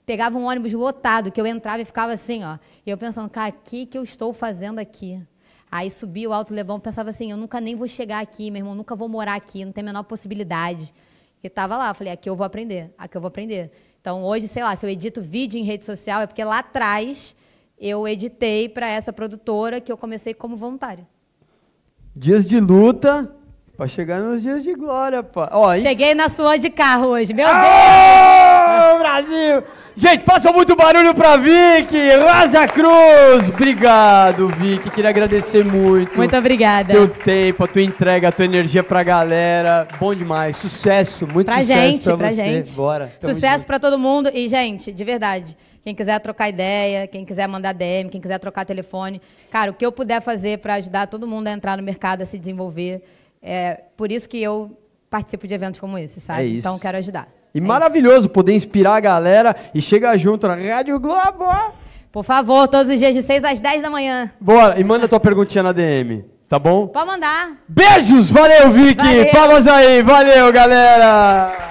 pegava um ônibus lotado, que eu entrava e ficava assim, ó. E eu pensando, cara, o que eu estou fazendo aqui? Aí subi o Alto Leblon, pensava assim, eu nunca nem vou chegar aqui, meu irmão, nunca vou morar aqui, não tem a menor possibilidade. E estava lá, falei, aqui eu vou aprender, aqui eu vou aprender. Então, hoje, sei lá, se eu edito vídeo em rede social, é porque lá atrás eu editei para essa produtora que eu comecei como voluntária. Dias de luta para chegar nos dias de glória, pá. Ó, cheguei na sua de carro hoje, meu Deus! Brasil! Gente, façam muito barulho pra Vicky! Rosa Cruz! Obrigado, Vicky. Queria agradecer muito. Muito obrigada. Teu tempo, a tua entrega, a tua energia pra galera. Bom demais. Sucesso, muito pra sucesso gente, pra pra você. Gente. Bora. Sucesso pra todo mundo. E, gente, de verdade, quem quiser trocar ideia, quem quiser mandar DM, quem quiser trocar telefone, cara, o que eu puder fazer pra ajudar todo mundo a entrar no mercado, a se desenvolver, é por isso que eu participo de eventos como esse, sabe? É isso. Então, quero ajudar. E maravilhoso poder inspirar a galera e chegar junto na Rádio Globo. Por favor, todos os dias de 6 às 10 da manhã. Bora, e manda tua perguntinha na DM, tá bom? Pode mandar. Beijos, valeu, Vicky. Valeu. Palmas aí, valeu, galera.